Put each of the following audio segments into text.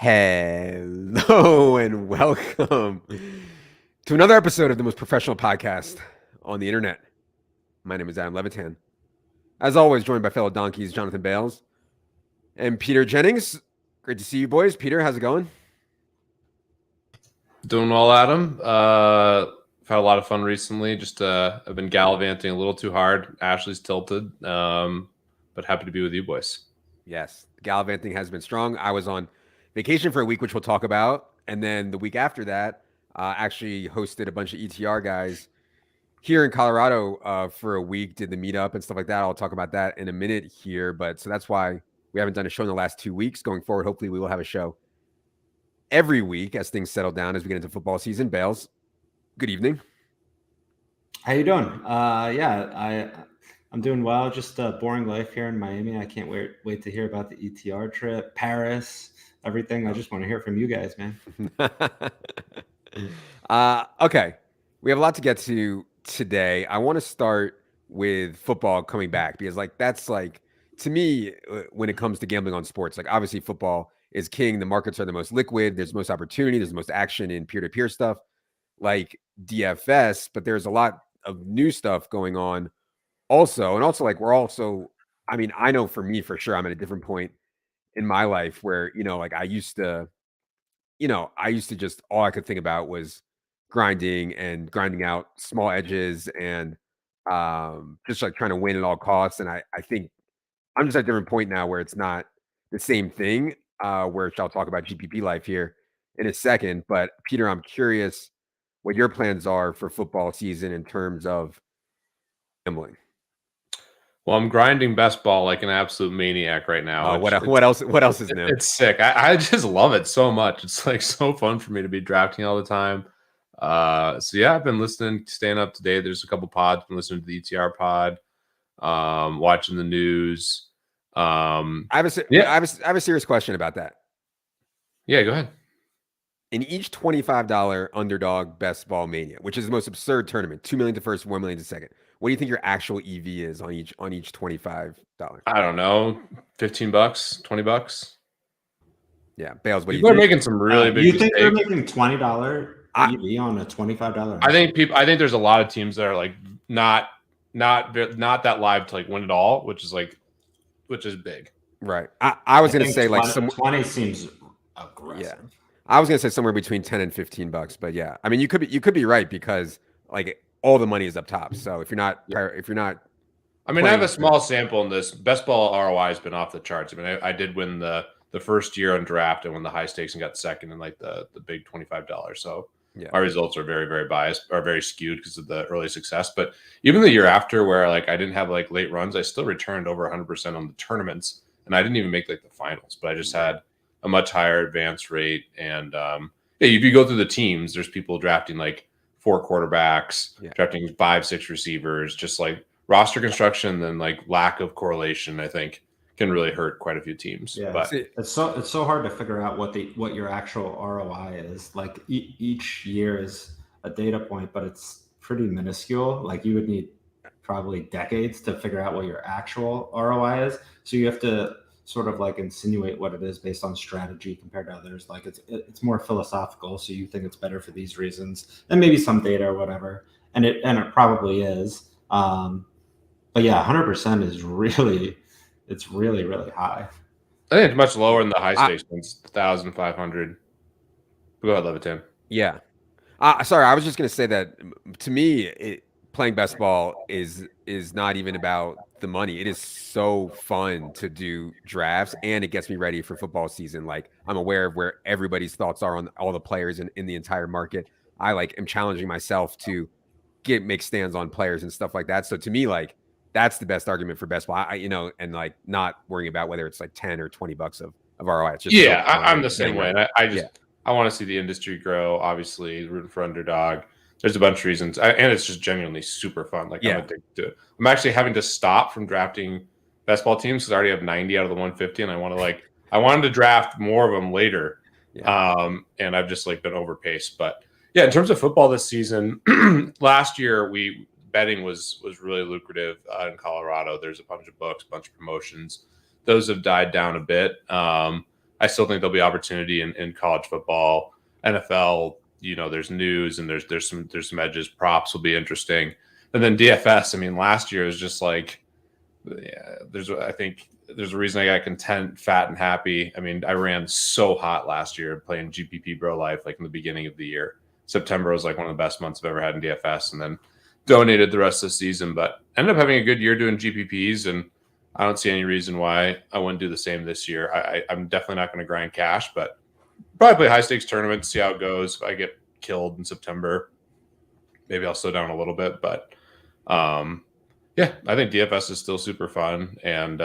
Hello and welcome to another episode of the most professional podcast on the internet. My name is Adam Levitan. As always, joined by fellow donkeys Jonathan Bales and Peter Jennings. Great to see you boys. Peter, how's it going? Doing well, Adam. I've had a lot of fun recently. Just I've been gallivanting a little too hard. Ashley's tilted, but happy to be with you boys. Yes, the gallivanting has been strong. I was on vacation for a week, which we'll talk about. And then the week after that, actually hosted a bunch of ETR guys here in Colorado for a week, did the meetup and stuff like that. I'll talk about that in a minute here. But so that's why we haven't done a show in the last 2 weeks. Going forward, hopefully we will have a show every week as things settle down as we get into football season. Bales, good evening. How you doing? I'm doing well. Just a boring life here in Miami. I can't wait to hear about the ETR trip, Paris, everything. I just want to hear from you guys, man. Okay. We have a lot to get to today. I want to start with football coming back because that's to me, when it comes to gambling on sports, obviously football is king. The markets are the most liquid. There's the most opportunity. There's the most action in peer-to-peer stuff like DFS, but there's a lot of new stuff going on also. And also I know for me, for sure, I'm at a different point in my life where, I used to just, all I could think about was grinding out small edges and just trying to win at all costs. And I think I'm just at a different point now where it's not the same thing, where I'll talk about GPP life here in a second. But Peter, I'm curious what your plans are for football season in terms of gambling. Well, I'm grinding best ball like an absolute maniac right now. What else is new? It's sick. I just love it so much. It's so fun for me to be drafting all the time. So yeah, I've been listening, staying up to date. There's a couple pods. Been listening to the ETR pod, watching the news. I have a serious question about that. Yeah, go ahead. In each $25 Underdog Best Ball Mania, which is the most absurd tournament, $2 million to first, $1 million to second. What do you think your actual EV is on each $25? I don't know, $15, $20. Yeah, Bales. What do you think? People are making some really big. You think they're making $20 EV on a $25? I think there's a lot of teams that are not that live to win it all, which is big. Right. I was going to say 20 seems aggressive. Yeah. I was going to say somewhere between 10 and $15, but yeah. I mean, you could be right because all the money is up top. So if you're not I mean, I have a small sample in this. Best ball ROI has been off the charts. I mean, I did win the first year on draft and won the high stakes and got second in the big $25. So yeah, my results are very, very biased, are very skewed because of the early success. But even the year after where I didn't have late runs, I still returned over 100% on the tournaments. And I didn't even make the finals, but I just had a much higher advance rate. And if you go through the teams, there's people drafting 4 quarterbacks, drafting 5-6 receivers, just roster construction, then lack of correlation, I think can really hurt quite a few teams. Yeah, but it's so hard to figure out what your actual ROI is. Each year is a data point, but it's pretty minuscule. You would need probably decades to figure out what your actual ROI is. So you have to sort of insinuate what it is based on strategy compared to others. It's more philosophical. So you think it's better for these reasons and maybe some data or whatever. And it probably is. But yeah, 100% is really high. I think it's much lower than the high stakes ones, 1,500. Go ahead, Levitan. Yeah. Sorry, I was just going to say that to me, playing best ball is not even about the money. It is so fun to do drafts, and it gets me ready for football season. I'm aware of where everybody's thoughts are on all the players in the entire market. I am challenging myself to make stands on players and stuff like that. So to me, that's the best argument for best ball. And not worrying about whether it's 10 or $20 of ROI. It's just I'm the same way. And I want to see the industry grow. Obviously, rooting for Underdog. There's a bunch of reasons, and it's just genuinely super fun. I'm addicted to it. I'm actually having to stop from drafting best ball teams because I already have 90 out of the 150, and I want to I wanted to draft more of them later. Yeah. And I've just been overpaced. But yeah, in terms of football this season, last year betting was really lucrative in Colorado. There's a bunch of books, a bunch of promotions. Those have died down a bit. I still think there'll be opportunity in college football, NFL. There's news and there's some edges. Props will be interesting, and then DFS. I mean, last year was just like, I think there's a reason I got content, fat, and happy. I mean, I ran so hot last year playing GPP Bro Life, like in the beginning of the year. September was like one of the best months I've ever had in DFS, and then donated the rest of the season. But ended up having a good year doing GPPs, and I don't see any reason why I wouldn't do the same this year. I'm definitely not going to grind cash, but probably play high stakes tournament, see how it goes. If I get killed in September, maybe I'll slow down a little bit. But yeah, I think DFS is still super fun, and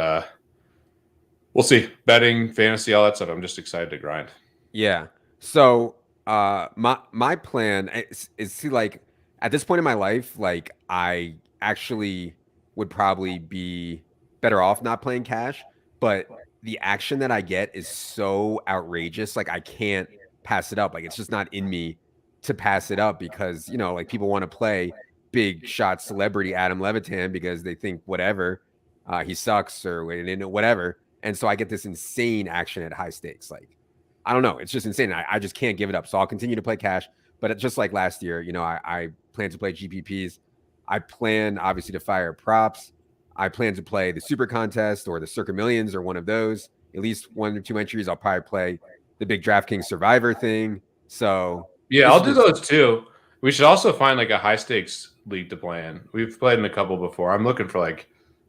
we'll see. Betting, fantasy, all that stuff. I'm just excited to grind. Yeah. So my plan is to, like, at this point in my life, like, I actually would probably be better off not playing cash, but the action that I get is so outrageous. Like, I can't pass it up. Like, it's just not in me to pass it up because, like, people want to play big shot celebrity Adam Levitan because they think whatever, he sucks or whatever. And so I get this insane action at high stakes. Like, I don't know. It's just insane. I just can't give it up. So I'll continue to play cash. But just like last year, I plan to play GPPs. I plan, obviously, to fire props. I plan to play the Super Contest or the Circa Millions or one of those. At least 1 or 2 entries. I'll probably play the big DraftKings Survivor thing. So yeah, I'll do those too. We should also find like a high stakes league to play in. We've played in a couple before. I'm looking for like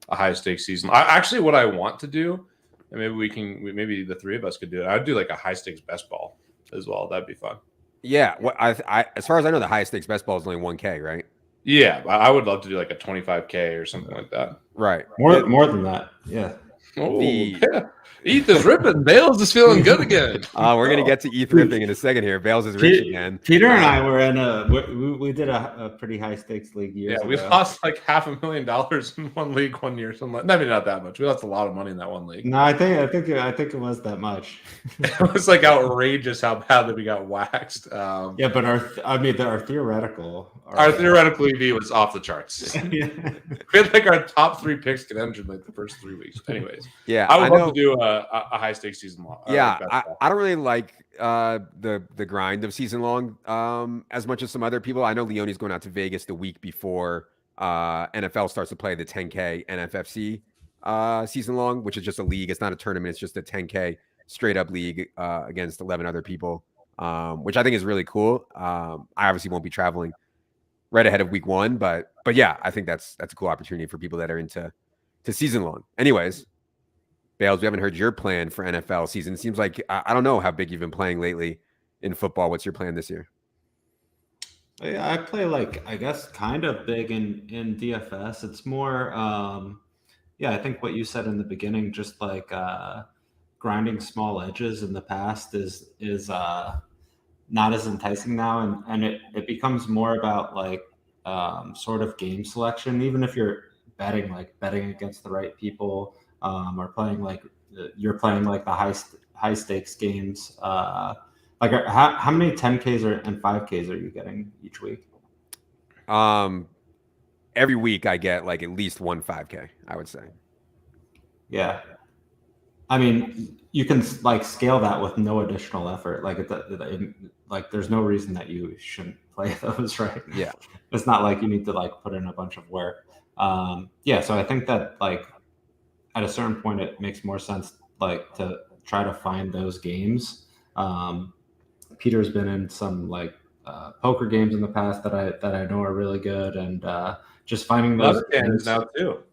a high stakes season. Actually, what I want to do, and maybe the three of us could do it. I'd do like a high stakes best ball as well. That'd be fun. Yeah. I as far as I know, the highest stakes best ball is only 1K, right? Yeah, I would love to do like a 25K or something like that. Right. More than that. Yeah. Oh, yeah. ETH is ripping. Bales is feeling good again. We're gonna get to ETH ripping in a second here. Bales is rich again. Peter and I were in we did a pretty high stakes league years ago. We lost like $500,000 in one league one year. Maybe not that much. We lost a lot of money in that one league. No, I think it was that much. It was like outrageous how badly we got waxed. Yeah, but our theoretical EV was off the charts. Yeah. We had like our top 3 picks get entered like the first 3 weeks. Anyways, yeah, I would love to do a high stakes season long. Yeah, I don't really like the grind of season long as much as some other people. I know Leone's going out to Vegas the week before NFL starts to play the 10K NFFC season long, which is just a league. It's not a tournament. It's just a 10K straight up league against 11 other people, which I think is really cool. I obviously won't be traveling right ahead of week 1, but yeah, I think that's a cool opportunity for people that are into season long. Anyways, Bales, we haven't heard your plan for NFL season. Seems like I don't know how big you've been playing lately in football. What's your plan this year? Yeah, I play I guess kind of big in DFS. It's more I think what you said in the beginning, just like grinding small edges in the past is not as enticing now, and it becomes more about like sort of game selection. Even if you're betting against the right people, or playing like you're playing like the high stakes games. Like how many 10Ks and 5Ks are you getting each week? Every week I get like at least 1 5K, I would say. Yeah. I mean, you can like scale that with no additional effort. Like there's no reason that you shouldn't play those, right? Yeah. It's not like you need to like put in a bunch of work. So I think that like at a certain point it makes more sense like to try to find those games. Peter's been in some like poker games in the past that I know are really good, and just finding those games now too.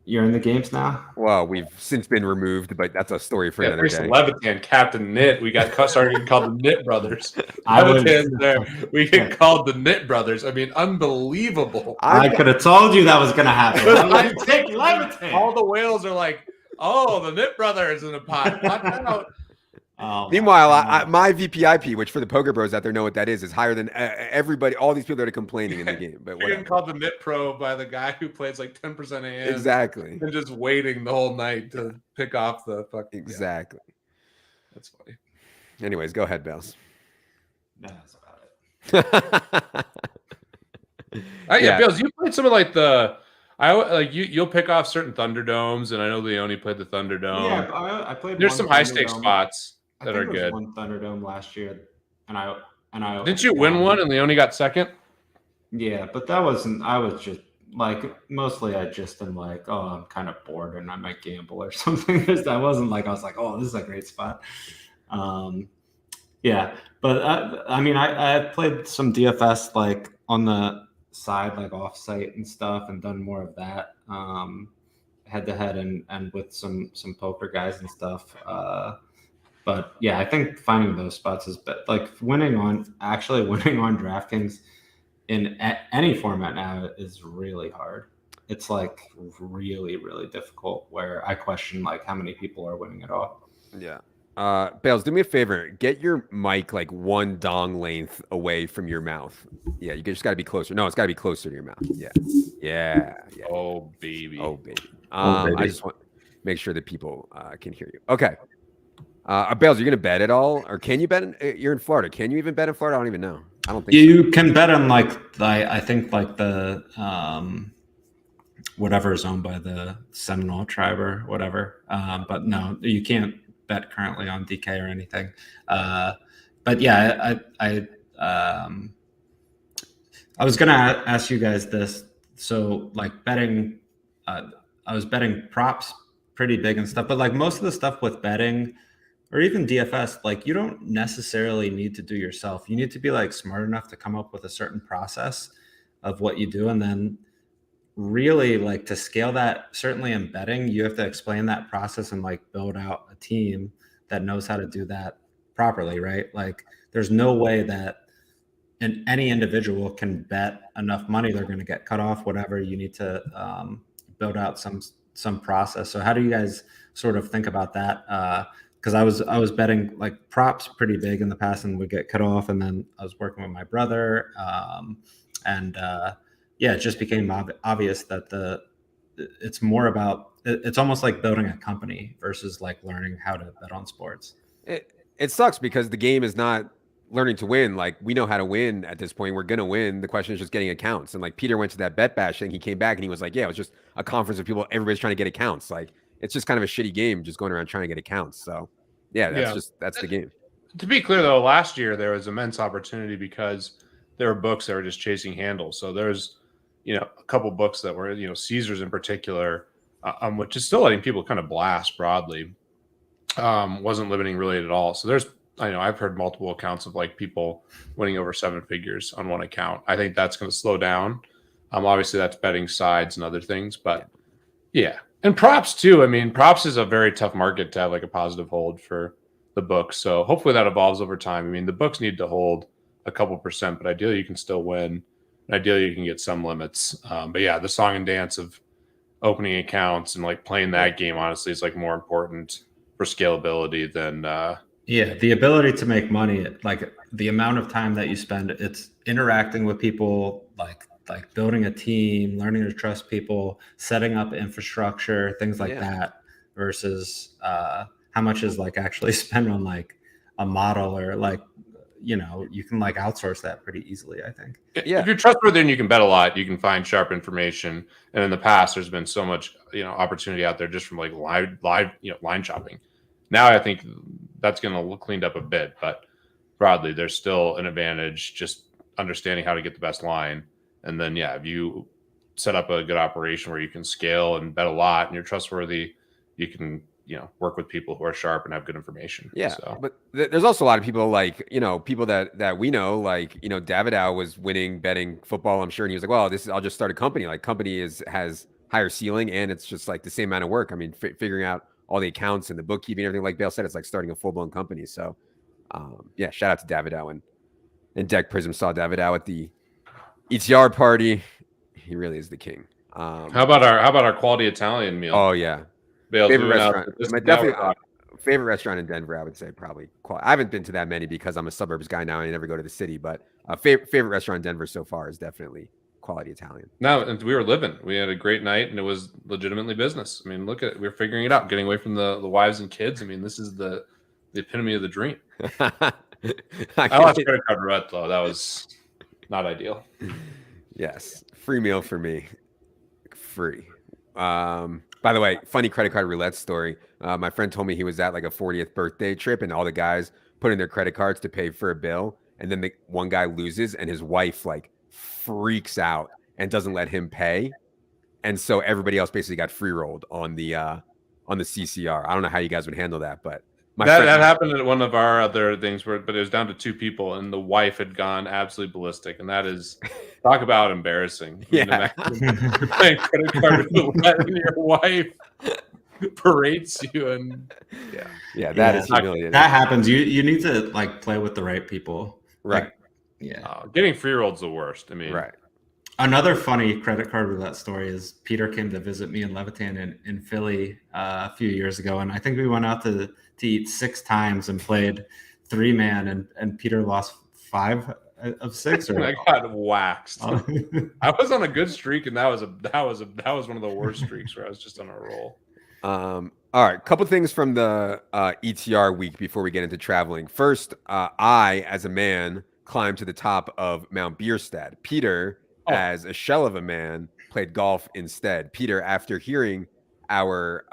You're in the games now? Well, we've since been removed, but that's a story for another day. Levitan, Captain Knit. We got started getting called the Knit Brothers. Levitan's there. We get called the Knit Brothers. I mean, unbelievable. I could have told you that was going to happen. I take Levitan. All the whales are like, oh, the Knit Brothers in the pot. Watch out. Meanwhile, my VPIP, which for the poker bros out there know what that is higher than everybody, all these people that are complaining in the game. But you're getting called the Knit Pro by the guy who plays like 10% AM. Exactly. And just waiting the whole night to pick off the fucking. Exactly. Yeah. That's funny. Anyways, go ahead, Bells. That's about it. Yeah, Bells, you played some of like the. I like you'll pick off certain Thunderdomes, and I know Leone played the Thunderdome. Yeah, I played. There's some high stakes spots that are good. One Thunderdome last year, and I didn't you win one and Leone got second? Yeah, but that wasn't. I was just like mostly I just am like, oh, I'm kind of bored and I might gamble or something. I wasn't like I was like, oh, this is a great spot. Yeah, but I mean, I played some DFS like on the side, like off site and stuff, and done more of that head to head and with some poker guys and stuff. But yeah, I think finding those spots is like winning on DraftKings in any format now is really hard. It's like really, really difficult where I question like how many people are winning at all. Yeah. Bales, do me a favor. Get your mic like one dong length away from your mouth. Yeah, you just got to be closer. No, it's got to be closer to your mouth. Yeah. Yeah. Oh, baby. I just want to make sure that people can hear you. Okay. Bales, are you going to bet at all? Or can you bet? You're in Florida. Can you even bet in Florida? I don't even know. I don't think you can bet on I think like the whatever is owned by the Seminole tribe or whatever. But no, you can't bet currently on DK or anything. But yeah, I was gonna ask you guys this. So like betting, I was betting props pretty big and stuff, but like most of the stuff with betting or even DFS, like you don't necessarily need to do yourself. You need to be like smart enough to come up with a certain process of what you do. And then really like to scale that, certainly in betting, you have to explain that process and like build out a team that knows how to do that properly, right? Like there's no way that any individual can bet enough money they're going to get cut off, whatever. You need to build out some process. So how do you guys sort of think about that? Because I was betting like props pretty big in the past and would get cut off, and then I was working with my brother, it just became obvious that it's more about it's almost like building a company versus like learning how to bet on sports. It sucks because the game is not learning to win. Like we know how to win at this point. We're gonna win. The question is just getting accounts. And like Peter went to that bet bash thing. He came back and he was like, "Yeah, it was just a conference of people. Everybody's trying to get accounts. Like it's just kind of a shitty game, just going around trying to get accounts." So yeah, that's the game. To be clear though, last year there was immense opportunity because there were books that were just chasing handles. So there's a couple books that were Caesars in particular, which is still letting people kind of blast broadly. Wasn't limiting really at all. So I've heard multiple accounts of like people winning over 7 figures on one account. I think that's going to slow down. Obviously that's betting sides and other things, but yeah. And props too. I mean, props is a very tough market to have like a positive hold for the books. So hopefully that evolves over time. I mean, the books need to hold a couple percent, but ideally you can still win. And ideally you can get some limits. But yeah, the song and dance of opening accounts and like playing that game, honestly, is like more important for scalability than the ability to make money, like the amount of time that you spend, it's interacting with people, like building a team, learning to trust people, setting up infrastructure, things like that, versus how much is like actually spent on like a model or like, you can like outsource that pretty easly, I think. Yeah. If you're trustworthy and you can bet a lot, you can find sharp information. And in the past, there's been so much, opportunity out there just from like live, line shopping. Now I think that's going to look cleaned up a bit, but broadly, there's still an advantage just understanding how to get the best line. And then, if you set up a good operation where you can scale and bet a lot and you're trustworthy, you can, work with people who are sharp and have good information. Yeah. So. But there's also a lot of people like, people that we know, like, David Dow was winning betting football, I'm sure. And he was like, well, I'll just start a company. Like company has higher ceiling and it's just like the same amount of work. I mean, figuring out all the accounts and the bookkeeping, everything like Bale said, it's like starting a full blown company. So shout out to David Dow and Deck Prism saw David Dow at the ETR party. He really is the king. How about our quality Italian meal? Oh yeah, favorite restaurant. Favorite restaurant in Denver, I would say probably. I haven't been to that many because I'm a suburbs guy now and I never go to the city. But favorite restaurant in Denver so far is definitely quality Italian. No, and we were living. We had a great night and it was legitimately business. I mean, look at we're figuring it out, getting away from the wives and kids. I mean, this is the epitome of the dream. I lost credit card roulette though. That was not ideal. Yes. Free meal for me. free. By the way, funny credit card roulette story. My friend told me he was at like a 40th birthday trip, and all the guys put in their credit cards to pay for a bill, and then one guy loses, and his wife like freaks out and doesn't let him pay, and so everybody else basically got free rolled on the CCR. I don't know how you guys would handle that, but that happened at one of our other things, but it was down to 2 people, and the wife had gone absolutely ballistic, and that is talk about embarrassing. Yeah, you're playing credit card roulette, and your wife berates you, and that is humiliating. That happens. You need to like play with the right people, right? Like, getting free roll's the worst. I mean, right. Another funny credit card roulette story is Peter came to visit me in Leviton in Philly a few years ago, and I think we went out to eat 6 times and played 3-man, and Peter lost 5 of 6. Or I got waxed. I was on a good streak, and that was one of the worst streaks where I was just on a roll. All right, couple things from the ETR week before we get into traveling. First, I, as a man, climbed to the top of Mount Bierstadt. Peter, as a shell of a man, played golf instead. Peter, after hearing our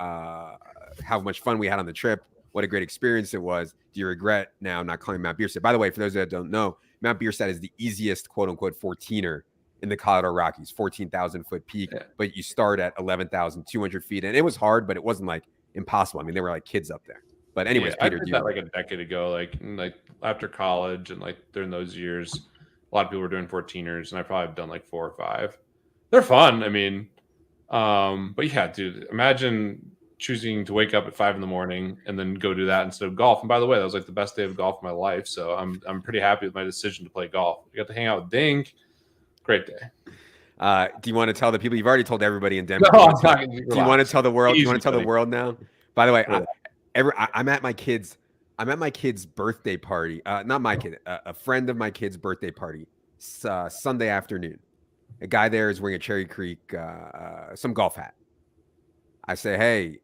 how much fun we had on the trip, what a great experience it was, do you regret now not climbing Mount Bierstadt? By the way, for those that don't know, Mount Bierstadt is the easiest quote-unquote 14er in the Colorado Rockies, 14,000-foot peak, but you start at 11,200 feet. And it was hard, but it wasn't like impossible. I mean, they were like kids up there. But anyways, Peter, I did that like a decade ago, like after college and like during those years, a lot of people were doing 14ers, and I probably have done like 4 or 5. They're fun. I mean, but yeah, dude, imagine choosing to wake up at 5 a.m. and then go do that instead of golf. And by the way, that was like the best day of golf of my life. So I'm pretty happy with my decision to play golf. I got to hang out with Dink. Great day. Do you want to tell the people? You've already told everybody in Denver. No, do you want to tell the world? Do you want to tell the world now? By the way, I'm at my kid's birthday party. Not my kid, a friend of my kid's birthday party. Sunday afternoon. A guy there is wearing a Cherry Creek some golf hat. I say, hey,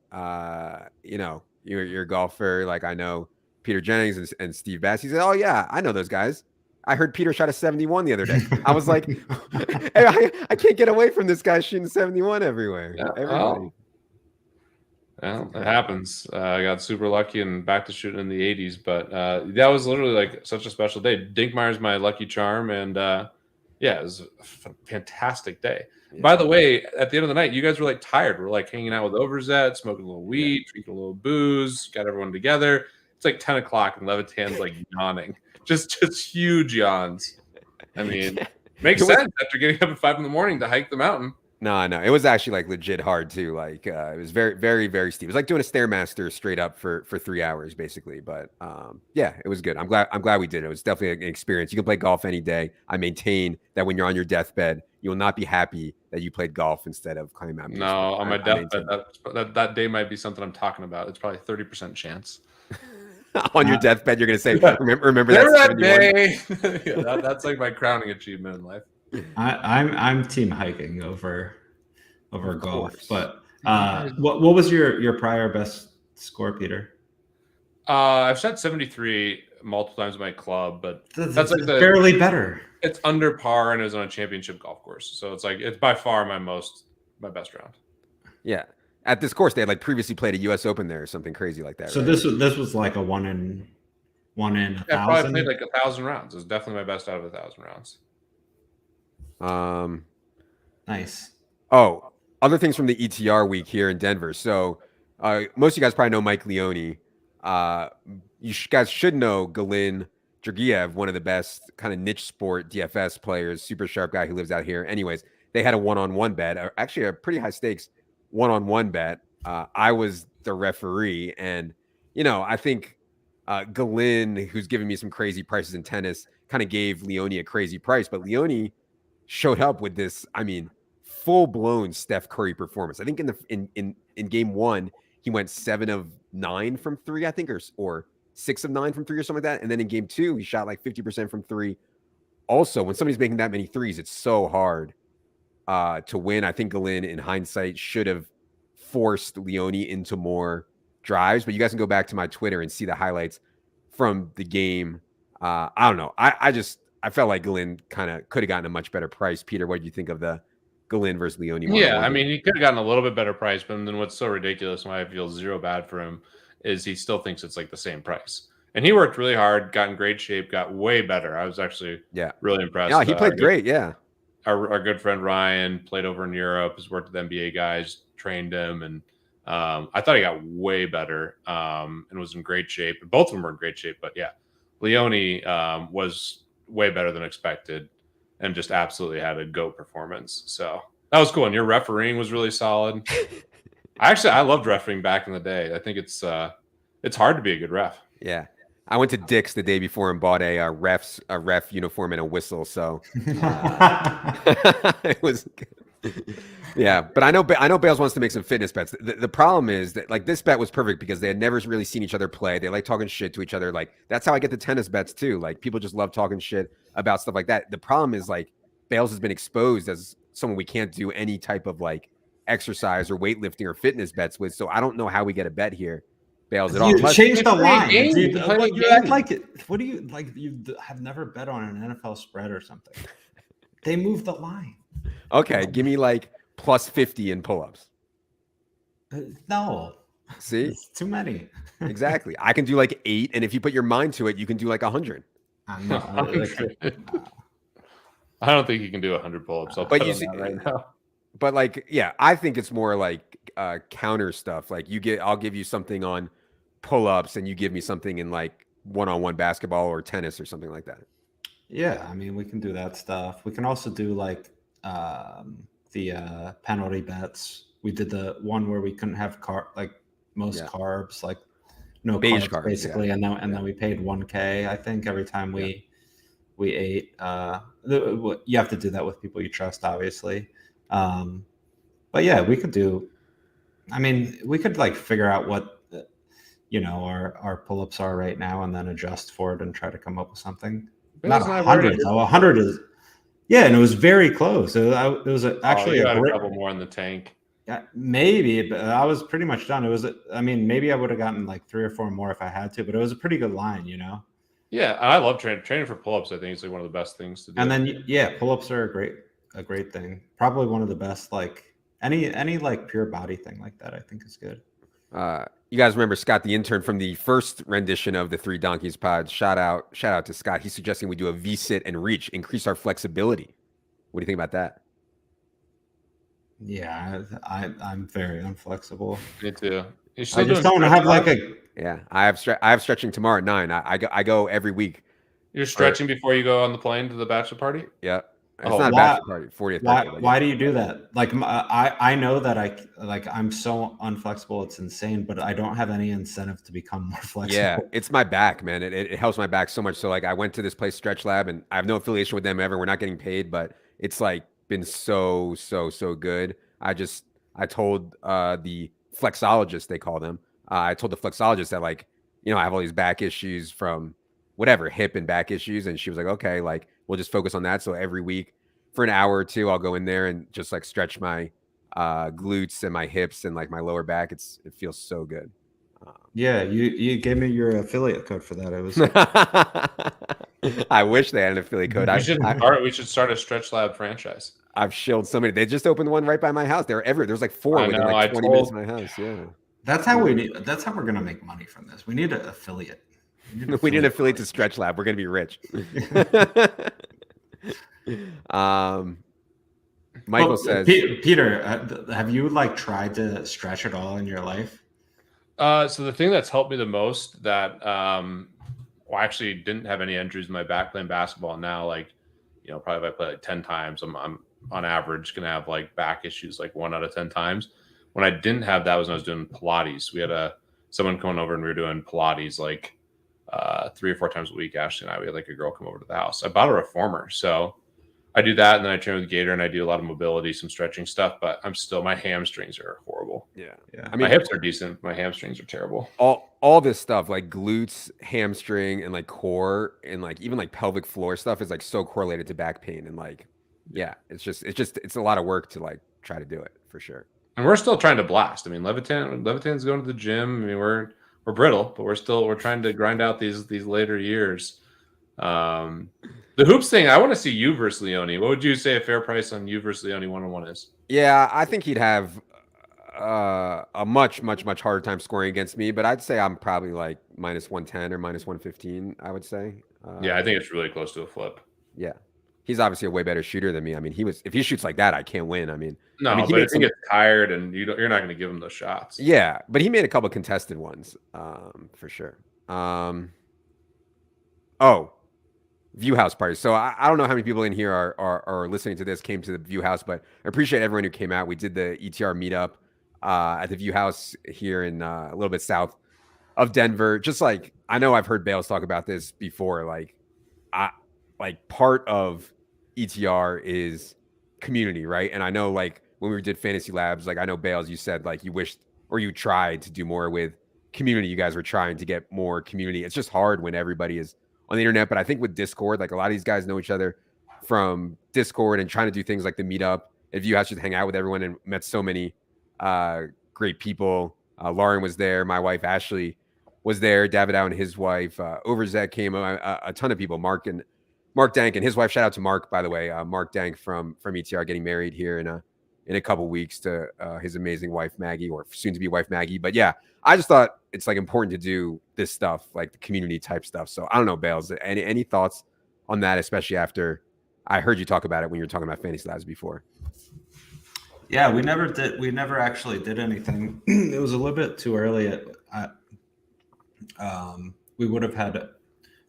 you're a golfer. Like, I know Peter Jennings and Steve Bass. He said, oh yeah, I know those guys. I heard Peter shot a 71 the other day. I was like, hey, I can't get away from this guy shooting 71 everywhere. Yeah, everybody. Well, it happens. I got super lucky and back to shooting in the 80s, but that was literally like such a special day. Dinkmeyer's my lucky charm, and it was a fantastic day. Yeah. By the way, at the end of the night, you guys were like tired. We're like hanging out with Overzet, smoking a little weed, drinking a little booze, got everyone together. It's like 10 o'clock, and Levitan's like yawning, just huge yawns. I mean, makes sense after getting up at 5 a.m. to hike the mountain. No, it was actually like legit hard too. Like it was very, very, very steep. It was like doing a Stairmaster straight up for 3 hours basically. But it was good. I'm glad we did it. It was definitely an experience. You can play golf any day. I maintain that when you're on your deathbed, you will not be happy that you played golf instead of climbing Mount. No, on my deathbed, that day might be something I'm talking about. It's probably 30% chance. On your deathbed, you're gonna say, "Remember that day." That's like my crowning achievement in life. I'm team hiking over golf, but what was your prior best score, Peter? I've shot 73 multiple times in my club, but that's like barely better. It's under par, and it was on a championship golf course, so it's by far my best round. Yeah, at this course, they had like previously played a U.S. Open there or something crazy like that. So right? this was like a 1 in 1,000. I probably played like 1,000 rounds. It was definitely my best out of 1,000 rounds. Nice. Oh, other things from the ETR week here in Denver. So most of you guys probably know Mike Leone. You guys should know Galin Georgiev, one of the best kind of niche sport DFS players, super sharp guy who lives out here. Anyways, they had a one-on-one bet, actually a pretty high stakes one-on-one bet. I was the referee, and I think Galin, who's giving me some crazy prices in tennis, kind of gave Leone a crazy price, but Leone showed up with this, full-blown Steph Curry performance. I think in game 1, he went 7 of 9 from 3, I think, or 6 of 9 from 3 or something like that. And then in game 2, he shot like 50% from 3. Also, when somebody's making that many threes, it's so hard to win. I think Galin, in hindsight, should have forced Leone into more drives. But you guys can go back to my Twitter and see the highlights from the game. I don't know. I felt like Galin kind of could have gotten a much better price. Peter, what did you think of the Galin versus Leone. Yeah, I mean, he could have gotten a little bit better price, but then what's so ridiculous, and why I feel zero bad for him, is he still thinks it's like the same price. And he worked really hard, got in great shape, got way better. I was actually really impressed. Yeah, he played great. Yeah. Our good friend Ryan played over in Europe, has worked with NBA guys, trained him, and I thought he got way better and was in great shape. Both of them were in great shape, but yeah, Leone was way better than expected and just absolutely had a GOAT performance. So that was cool. And your refereeing was really solid. I loved refereeing back in the day. I think it's hard to be a good ref. Yeah. I went to Dick's the day before and bought a ref uniform and a whistle. So it was good. Yeah, but I know Bales wants to make some fitness bets. The problem is that like this bet was perfect because they had never really seen each other play. They like talking shit to each other. Like that's how I get the tennis bets too. Like people just love talking shit about stuff like that. The problem is like Bales has been exposed as someone we can't do any type of like exercise or weightlifting or fitness bets with. So I don't know how we get a bet here. Bales at all. You change the line. You act like it. What do you like? You have never bet on an NFL spread or something. They moved the line. Okay, give me like plus 50 in pull-ups. No. See? It's too many. Exactly. I can do like 8, and if you put your mind to it, you can do like 100. I don't think you can do 100 pull-ups. But you see, right now. But like, yeah, I think it's more like counter stuff. Like I'll give you something on pull-ups, and you give me something in like one-on-one basketball or tennis or something like that. Yeah, I mean, we can do that stuff. We can also do like the penalty bets. We did the one where we couldn't have carbs, like no beige carbs basically, and then we paid $1K, I think, every time we ate. You have to do that with people you trust, obviously. But yeah, we could do. I mean, we could like figure out what our pull-ups are right now, and then adjust for it and try to come up with something. Not 100 though. 100 is. Yeah, and it was very close. It was actually a couple more in the tank. Yeah, maybe, but I was pretty much done. It was. I mean, maybe I would have gotten like 3 or 4 more if I had to, but it was a pretty good line, Yeah, I love training for pull-ups. I think it's like one of the best things to do. And then pull-ups are a great thing. Probably one of the best. Like any like pure body thing like that, I think is good. You guys remember Scott, the intern from the first rendition of the Three Donkeys pod? Shout out to Scott. He's suggesting we do a V-sit and reach, increase our flexibility. What do you think about that? Yeah, I'm very unflexible. Me too. I just don't have like a. Yeah, I have stretching tomorrow at 9. I go every week. You're stretching before you go on the plane to the bachelor party? Yeah. It's not a bachelor party. 40th birthday. Why do you do that? Like I know that I'm so unflexible, it's insane, but I don't have any incentive to become more flexible. Yeah, it's my back, man. It helps my back so much. So like I went to this place, Stretch Lab, and I have no affiliation with them ever. We're not getting paid, but it's like been so good. I told the flexologist, they call them. I told the flexologist that like, I have all these back issues from whatever, hip and back issues, and she was like, okay, like we'll just focus on that. So every week for an hour or two, I'll go in there and just like stretch my glutes and my hips and like my lower back. It feels so good. Yeah, you gave me your affiliate code for that. It was. I wish they had an affiliate code. We should start a Stretch Lab franchise. I've shilled so many. They just opened one right by my house. They're everywhere. There's like 4 within like 20 minutes of my house. Yeah. That's how we're gonna make money from this. We need an affiliate. We need an affiliate to Stretch Lab. We're gonna be rich. Michael says, Peter, have you like tried to stretch at all in your life? So the thing that's helped me the most that I actually didn't have any injuries in my back playing basketball. Now, like, probably if I play like 10 times, I'm on average going to have like back issues like 1 out of 10 times. When I didn't have that was when I was doing Pilates. We had someone coming over and we were doing Pilates like 3 or 4 times a week. Ashley and I, we had like a girl come over to the house. I bought a reformer. So I do that, and then I train with Gator, and I do a lot of mobility, some stretching stuff, but my hamstrings are horrible. Yeah. I mean, my hips are decent. My hamstrings are terrible. All this stuff like glutes, hamstring, and like core, and like even like pelvic floor stuff is like so correlated to back pain, and like, it's a lot of work to like try to do it for sure. And we're still trying to blast. I mean, Levitan's going to the gym. I mean, we're brittle, but we're trying to grind out these later years. The hoops thing, I want to see you versus Leone. What would you say a fair price on you versus Leone 1-on-1 is? Yeah, I think he'd have a much harder time scoring against me, but I'd say I'm probably like -110 or -115, I would say. Yeah, I think it's really close to a flip. Yeah. He's obviously a way better shooter than me. I mean, if he shoots like that, I can't win. I mean, but if he gets tired and you're not going to give him those shots. Yeah, but he made a couple contested ones, for sure. View House party. So I don't know how many people in here are listening to this, came to the View House, but I appreciate everyone who came out. We did the ETR meetup at the View House here in a little bit south of Denver. Just like, I know I've heard Bales talk about this before. Like part of ETR is community, right? And I know like when we did Fantasy Labs, like I know Bales, you said like you wished or you tried to do more with community. You guys were trying to get more community. It's just hard when everybody is on the internet. But I think with Discord, like a lot of these guys know each other from Discord and trying to do things like the meetup. If you actually hang out with everyone and met so many great people. Lauren was there. My wife, Ashley, was there. David and his wife. Overzet came. A ton of people. Mark Dank and his wife. Shout out to Mark, by the way. Mark Dank from ETR getting married here in a couple weeks to his amazing wife, Maggie, or soon to be wife, Maggie. But yeah, I just thought it's like important to do this stuff, like the community type stuff. So I don't know, Bales, any thoughts on that, especially after I heard you talk about it when you were talking about Fantasy Labs before? Yeah, we never actually did anything. It was a little bit too early. We would have had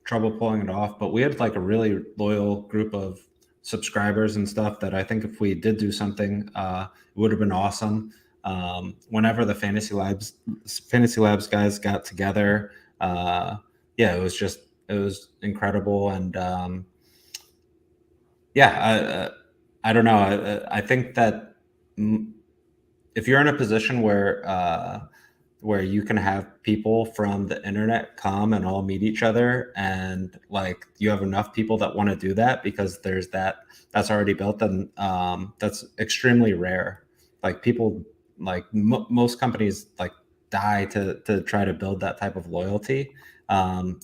trouble pulling it off, but we had like a really loyal group of subscribers and stuff that I think if we did do something, it would have been awesome. Whenever the Fantasy Labs guys got together, it was incredible. And I don't know. I think that if you're in a position where you can have people from the internet come and all meet each other, and like you have enough people that want to do that because that's already built, then that's extremely rare. Like people, like most companies, like die to try to build that type of loyalty.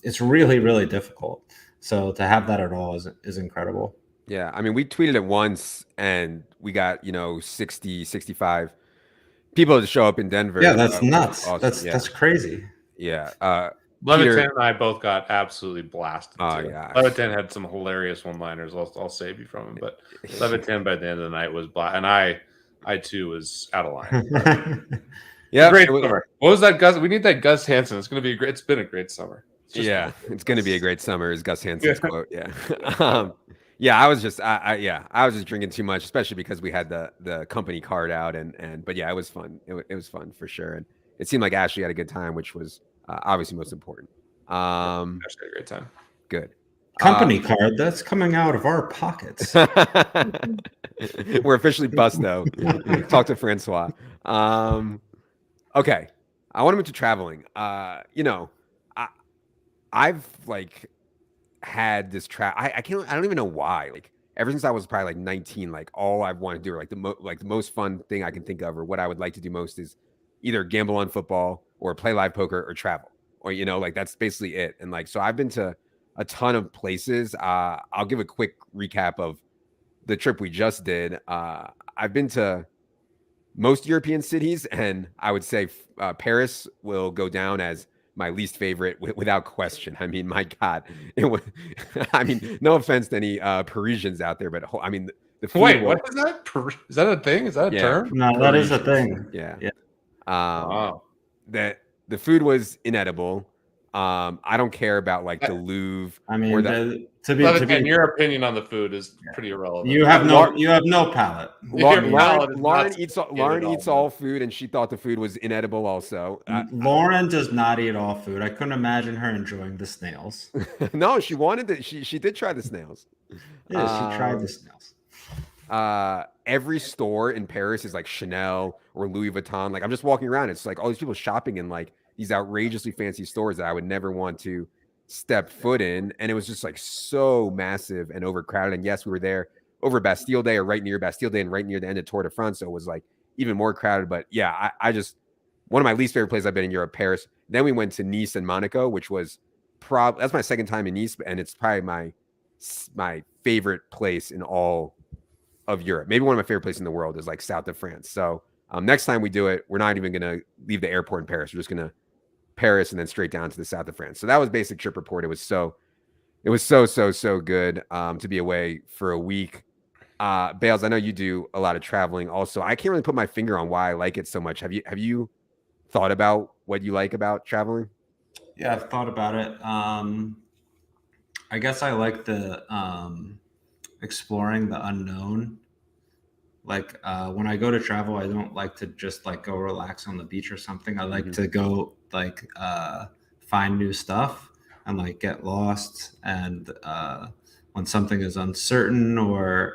It's really, really difficult. So to have that at all is incredible. Yeah, I mean, we tweeted it once and we got 60, 65 people to show up in Denver. Yeah, that's nuts. Awesome. That's crazy. Yeah. Levitan and I both got absolutely blasted. Yeah. Levitan had some hilarious one-liners. I'll save you from him, but Levitan by the end of the night was and I too was out of line. Yeah, great summer. What was that, Gus? We need that Gus Hansen. It's gonna be great. It's been a great summer. It's gonna be a great summer. Is Gus Hansen's quote? Yeah. Yeah, I was just drinking too much, especially because we had the company card out but yeah, it was fun. It was fun for sure, and it seemed like Ashley had a good time, which was obviously most important. Ashley had a great time. Good. Company card that's coming out of our pockets. We're officially busto. Talk to Francois. Okay, I want to move to traveling. I've like had this I don't even know why. Like ever since I was probably like 19, like all I want to do, or like the most fun thing I can think of, or what I would like to do most is either gamble on football or play live poker or travel, or like that's basically it. And like so I've been to a ton of places. I'll give a quick recap of the trip we just did. I've been to most European cities, and I would say Paris will go down as my least favorite without question. I mean, my God, I mean, no offense to any Parisians out there, but I mean, the food. Wait, what is that? Is that a thing? Is that a term? No, that is a thing. Yeah. Wow. That the food was inedible. I don't care about like the Louvre. I mean, your opinion on the food is pretty irrelevant. You have no palate. Lauren eats all food, and she thought the food was inedible. Also, Lauren does not eat all food. I couldn't imagine her enjoying the snails. No, she wanted it. She did try the snails. Yeah, she tried the snails. Every store in Paris is like Chanel or Louis Vuitton. Like I'm just walking around, it's like all these people shopping in like these outrageously fancy stores that I would never want to step foot in. And it was just like so massive and overcrowded. And yes, we were there over Bastille Day or right near Bastille Day and right near the end of Tour de France. So it was like even more crowded. But yeah, I just, one of my least favorite places I've been in Europe, Paris. Then we went to Nice and Monaco, which was that's my second time in Nice, and it's probably my favorite place in all of Europe. Maybe one of my favorite places in the world is like south of France. So next time we do it, we're not even going to leave the airport in Paris. We're just going to Paris and then straight down to the south of France. So that was basic trip report. It was so good to be away for a week. Bales, I know you do a lot of traveling also. I can't really put my finger on why I like it so much. Have you thought about what you like about traveling? Yeah, I've thought about it. I guess I like the exploring the unknown. Like when I go to travel, I don't like to just like go relax on the beach or something. I like to go like find new stuff and like get lost. And when something is uncertain or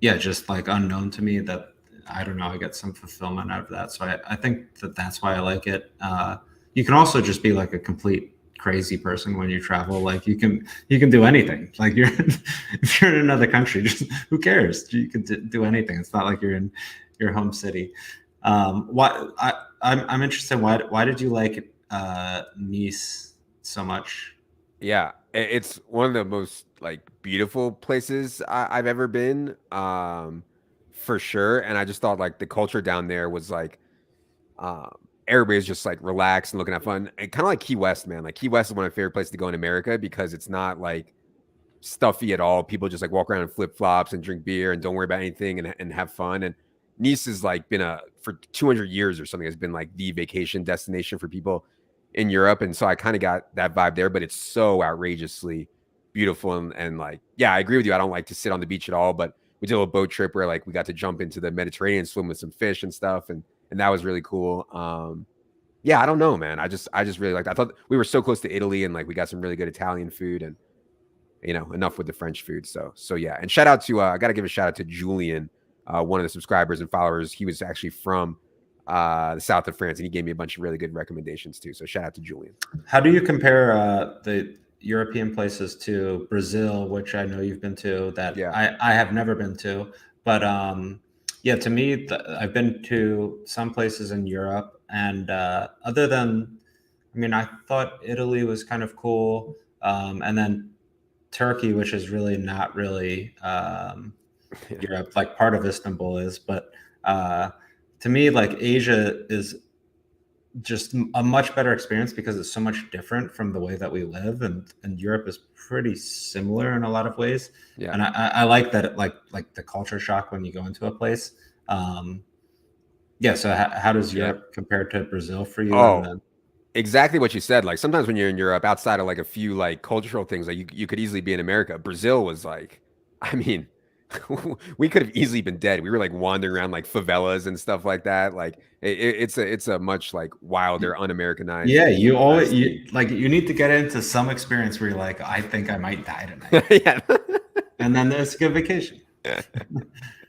just like unknown to me, that I don't know, I get some fulfillment out of that. So I think that's why I like it. You can also just be like a complete crazy person when you travel. Like you can do anything. Like if you're in another country, just who cares? You can do anything. It's not like you're in your home city. I'm interested. Why did you like Nice so much? Yeah, it's one of the most like beautiful places I've ever been, for sure. And I just thought like the culture down there was like, everybody's just like relaxed and looking at fun. And kind of like Key West, man. Like Key West is one of my favorite places to go in America because it's not like stuffy at all. People just like walk around in flip flops and drink beer and don't worry about anything and have fun. And Nice has like been for 200 years or something, has been like the vacation destination for people in Europe. And so I kind of got that vibe there, but it's so outrageously beautiful. And like, yeah, I agree with you. I don't like to sit on the beach at all, but we did a little boat trip where like we got to jump into the Mediterranean, swim with some fish and stuff. And that was really cool. Yeah, I don't know, man. I just really liked it. I thought we were so close to Italy and like we got some really good Italian food and, you know, enough with the French food. So yeah. And shout out to, I got to give a shout out to Julian, one of the subscribers and followers. He was actually from the south of France and he gave me a bunch of really good recommendations too. So shout out to Julian. How do you compare the European places to Brazil, which I know you've been to, that I have never been to, but yeah, to me, I've been to some places in Europe, and other than, I mean, I thought Italy was kind of cool, and then Turkey, which is really not really Europe, like part of Istanbul is, but to me, like Asia is just a much better experience because it's so much different from the way that we live, and Europe is pretty similar in a lot of ways. Yeah, and I like that, like the culture shock when you go into a place. Yeah. So how does Europe compare to Brazil for you? Oh, exactly what you said. Like sometimes when you're in Europe, outside of like a few like cultural things, like you could easily be in America. Brazil was like, I mean, we could have easily been dead. We were like wandering around like favelas and stuff like that. Like it's a much like wilder, un-Americanized. Yeah, you need to get into some experience where you're like, I think I might die tonight. Yeah, and then there's a good vacation.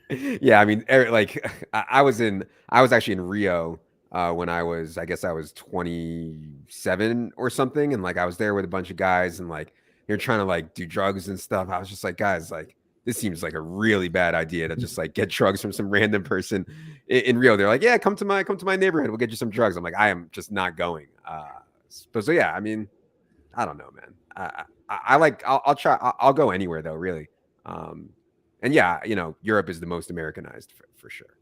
Yeah, I mean, like I was actually in Rio when I was 27 or something, and like I was there with a bunch of guys, and like you're trying to like do drugs and stuff. I was just like, guys, like this seems like a really bad idea to just like get drugs from some random person in Rio. They're like, yeah, come to my neighborhood. We'll get you some drugs. I'm like, I am just not going. So yeah, I mean, I don't know, man. I'll try. I'll go anywhere though, really. And yeah, you know, Europe is the most Americanized for sure.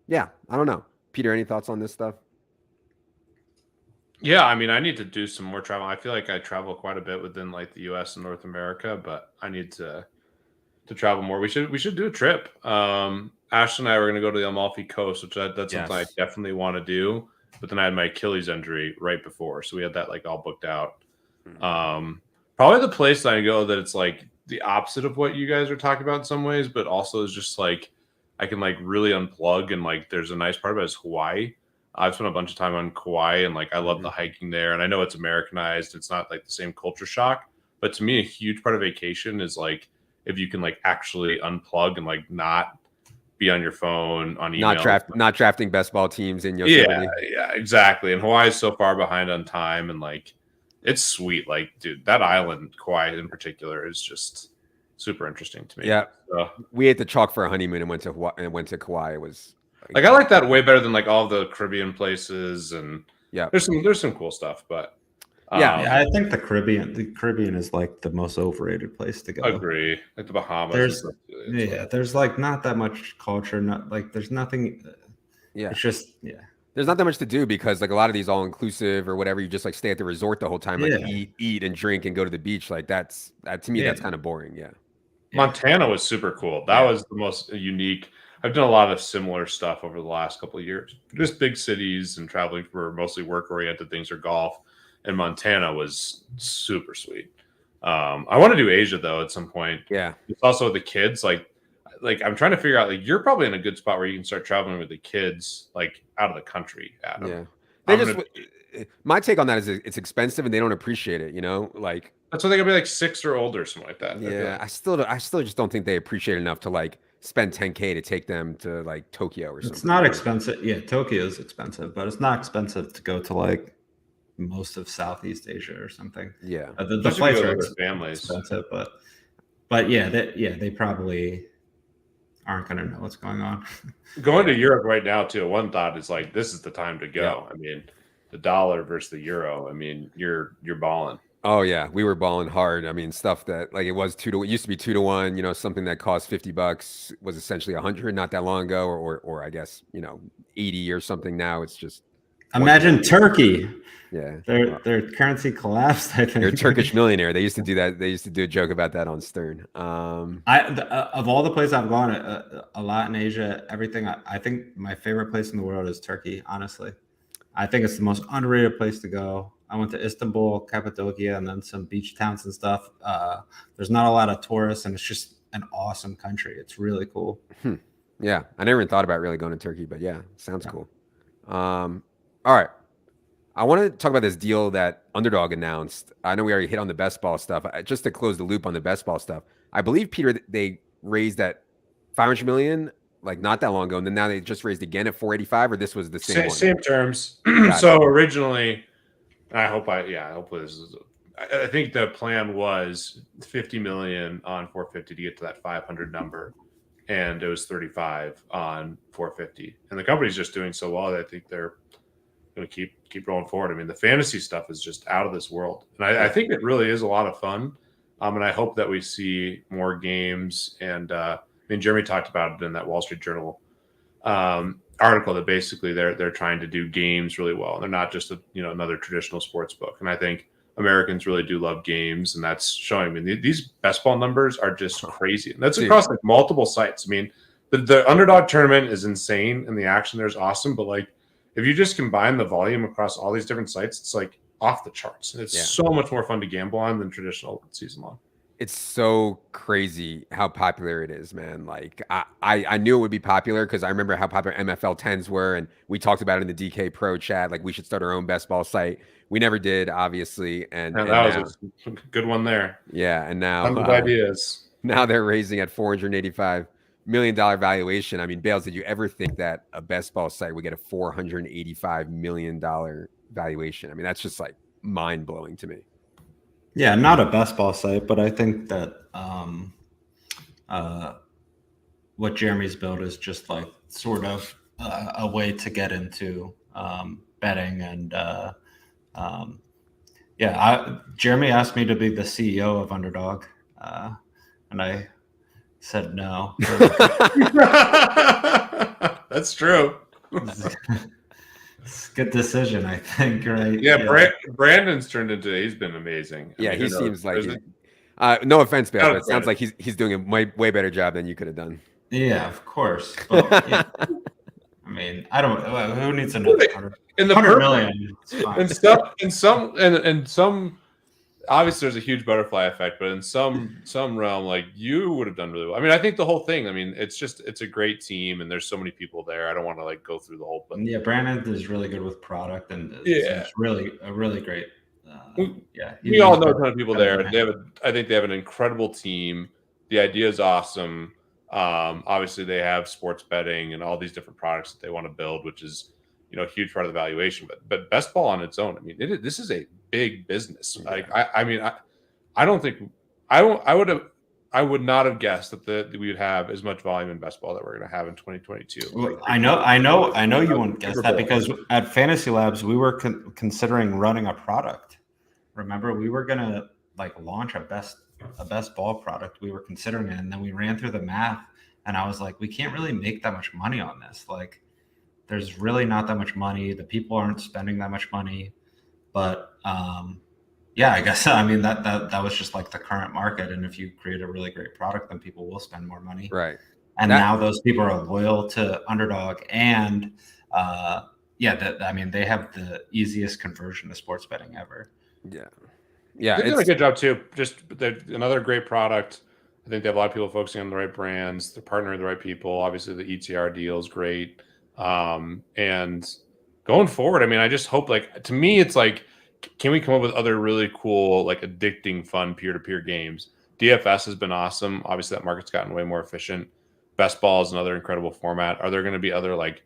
Yeah, I don't know. Peter, any thoughts on this stuff? Yeah, I mean, I need to do some more travel. I feel like I travel quite a bit within like the U.S. and North America, but I need to travel more. We should do a trip. Ashton and I were going to go to the Amalfi Coast, which that's something I definitely want to do. But then I had my Achilles injury right before, so we had that like all booked out. Probably the place that I go that it's like the opposite of what you guys are talking about in some ways, but also is just like I can like really unplug, and like there's a nice part about it is Hawaii. I've spent a bunch of time on Kauai, and like I love the hiking there, and I know it's Americanized. It's not like the same culture shock, but to me, a huge part of vacation is like if you can like actually unplug and like not be on your phone, on email, not drafting best ball teams in Yosemite. Yeah, exactly. And Hawaii is so far behind on time, and like it's sweet. Like, dude, that island, Kauai in particular, is just super interesting to me. Yeah, so, we ate the chalk for a honeymoon and went to Kauai. It was like I like that way better than like all the Caribbean places, and Yeah. There's some cool stuff, but yeah, I think the Caribbean is like the most overrated place to go. Agree. Like the Bahamas. There's like not that much culture. Not like there's nothing. Yeah. It's just There's not that much to do because like a lot of these all inclusive or whatever, you just like stay at the resort the whole time, like eat and drink and go to the beach. Like that to me, that's kind of boring. Yeah. Montana was super cool. That was the most unique. I've done a lot of similar stuff over the last couple of years. Just big cities and traveling for mostly work-oriented things or golf. And Montana was super sweet. I want to do Asia though at some point. Yeah. It's also the kids. Like I'm trying to figure out. Like you're probably in a good spot where you can start traveling with the kids, like out of the country. Adam. Yeah. My take on that is it's expensive and they don't appreciate it. You know, like that's why they gotta be like 6 or older, something like that. Yeah, I still just don't think they appreciate it enough to like spend $10K to take them to like Tokyo or something. It's not expensive. Yeah, Tokyo is expensive, but it's not expensive to go to like most of Southeast Asia or something. Yeah, the flights are expensive, but yeah, they probably aren't going to know what's going on. Going to Europe right now too. One thought is like this is the time to go. I mean, the dollar versus the euro. I mean, you're balling. Oh yeah, we were balling hard. I mean, stuff that like it was it used to be 2-1. You know, something that cost $50 was essentially 100 not that long ago, or I guess 80 or something. Now it's just. Imagine Turkey. Yeah, their currency collapsed. I think they're a Turkish millionaire. They used to do that. They used to do a joke about that on Stern. Of all the places I've gone, a lot in Asia, everything. I think my favorite place in the world is Turkey. Honestly, I think it's the most underrated place to go. I went to Istanbul, Cappadocia, and then some beach towns and stuff. There's not a lot of tourists, and it's just an awesome country. It's really cool. Yeah, I never even thought about really going to Turkey, but yeah, sounds cool. All right. I want to talk about this deal that Underdog announced. I know we already hit on the best ball stuff. Just to close the loop on the best ball stuff, I believe, Peter, they raised that $500 million like not that long ago, and then now they just raised again at 485, or this was the same one? Same terms. So originally, hopefully this is. I think the plan was 50 million on 450 to get to that 500 number, and it was 35 on 450. And the company's just doing so well that I think they're going to keep rolling forward. I mean, the fantasy stuff is just out of this world, and I think it really is a lot of fun. And I hope that we see more games. And I mean, Jeremy talked about it in that Wall Street Journal article that basically they're trying to do games really well. They're not just another traditional sports book. And I think Americans really do love games, and that's showing. I mean, these best ball numbers are just crazy, and that's across like multiple sites. I mean, the Underdog tournament is insane, and the action there is awesome. But like, if you just combine the volume across all these different sites, it's like off the charts, and it's so much more fun to gamble on than traditional season long. It's so crazy how popular it is, man. Like I knew it would be popular because I remember how popular MFL 10s were, and we talked about it in the DK Pro chat. Like we should start our own best ball site. We never did, obviously, and that was a good one there. Yeah, and now ideas. Now they're raising at $485 million valuation. I mean, Bales, did you ever think that a best ball site would get a $485 million valuation? I mean, that's just like mind blowing to me. Yeah, not a best ball site, but I think that what Jeremy's built is just like sort of a way to get into betting. And Jeremy asked me to be the CEO of Underdog, and I said no. That's true. It's a good decision, I think, right? Yeah. Brandon's turned into. He's been amazing. Yeah, he seems like. No offense, Bale, but it sounds like he's doing a way better job than you could have done. Yeah, of course. But, I mean, I don't. Who needs another 100 million? And some. Obviously, there's a huge butterfly effect, but in some realm, like you would have done really well. I mean, I think the whole thing. I mean, it's a great team, and there's so many people there. I don't want to like go through the whole. But yeah, Brandon is really good with product, and it's really great. We all know a ton of people there. I think they have an incredible team. The idea is awesome. Obviously, they have sports betting and all these different products that they want to build, which is a huge part of the valuation. But best ball on its own, I mean, this is a big business. Like I don't think I would have. I would not have guessed that we would have as much volume in best ball that we're going to have in 2022. Well, I know you won't guess that because at Fantasy Labs we were considering running a product. Remember, we were going to like launch a best ball product. We were considering it, and then we ran through the math, and I was like, we can't really make that much money on this. Like, there's really not that much money. The people aren't spending that much money, but yeah, I guess I mean that was just like the current market, and if you create a really great product, then people will spend more money, right? And now those people are loyal to Underdog, and I mean they have the easiest conversion to sports betting ever. Yeah, they're doing a good job too. Just another great product. I think they have a lot of people focusing on the right brands. They're partnering with the right people. Obviously, the ETR deal is great. And going forward, I mean, I just hope, like, to me, it's like, can we come up with other really cool, like, addicting, fun peer-to-peer games? DFS has been awesome. Obviously, that market's gotten way more efficient. Best ball is another incredible format. Are there going to be other, like,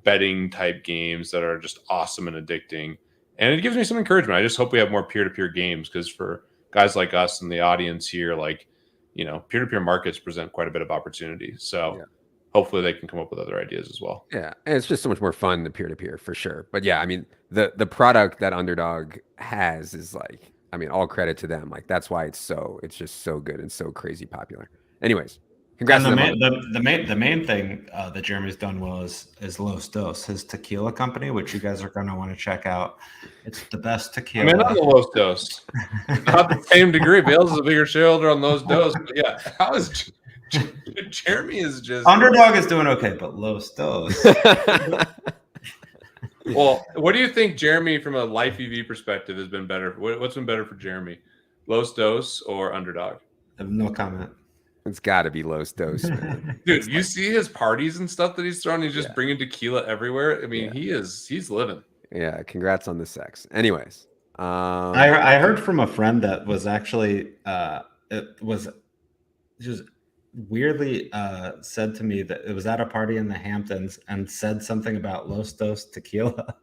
betting type games that are just awesome and addicting? And it gives me some encouragement. I just hope we have more peer-to-peer games, because for guys like us and the audience here, like, you know, peer-to-peer markets present quite a bit of opportunity. So hopefully they can come up with other ideas as well. Yeah, and it's just so much more fun, the peer-to-peer, for sure. But yeah, I mean, the product that Underdog has is like, I mean, all credit to them. Like, that's why it's just so good and so crazy popular. Anyways, congrats. And the main thing that Jeremy's done well is Los Dos, his tequila company, which you guys are going to want to check out. It's the best tequila. I mean, not the Los Dos, not the same degree. Bales is a bigger shareholder on Los Dos, but yeah, how is Jeremy is just Underdog is doing okay, but Los Dos. Well, what do you think, Jeremy, from a life EV perspective, has been better? What's been better for Jeremy, Los Dos or Underdog? I have no comment. It's got to be Los Dos, man. Dude, you see his parties and stuff that he's throwing. He's just bringing tequila everywhere. I mean, he's living. Yeah, congrats on the sex. Anyways, I heard from a friend that was actually it was just weirdly said to me that it was at a party in the Hamptons and said something about Los Dos tequila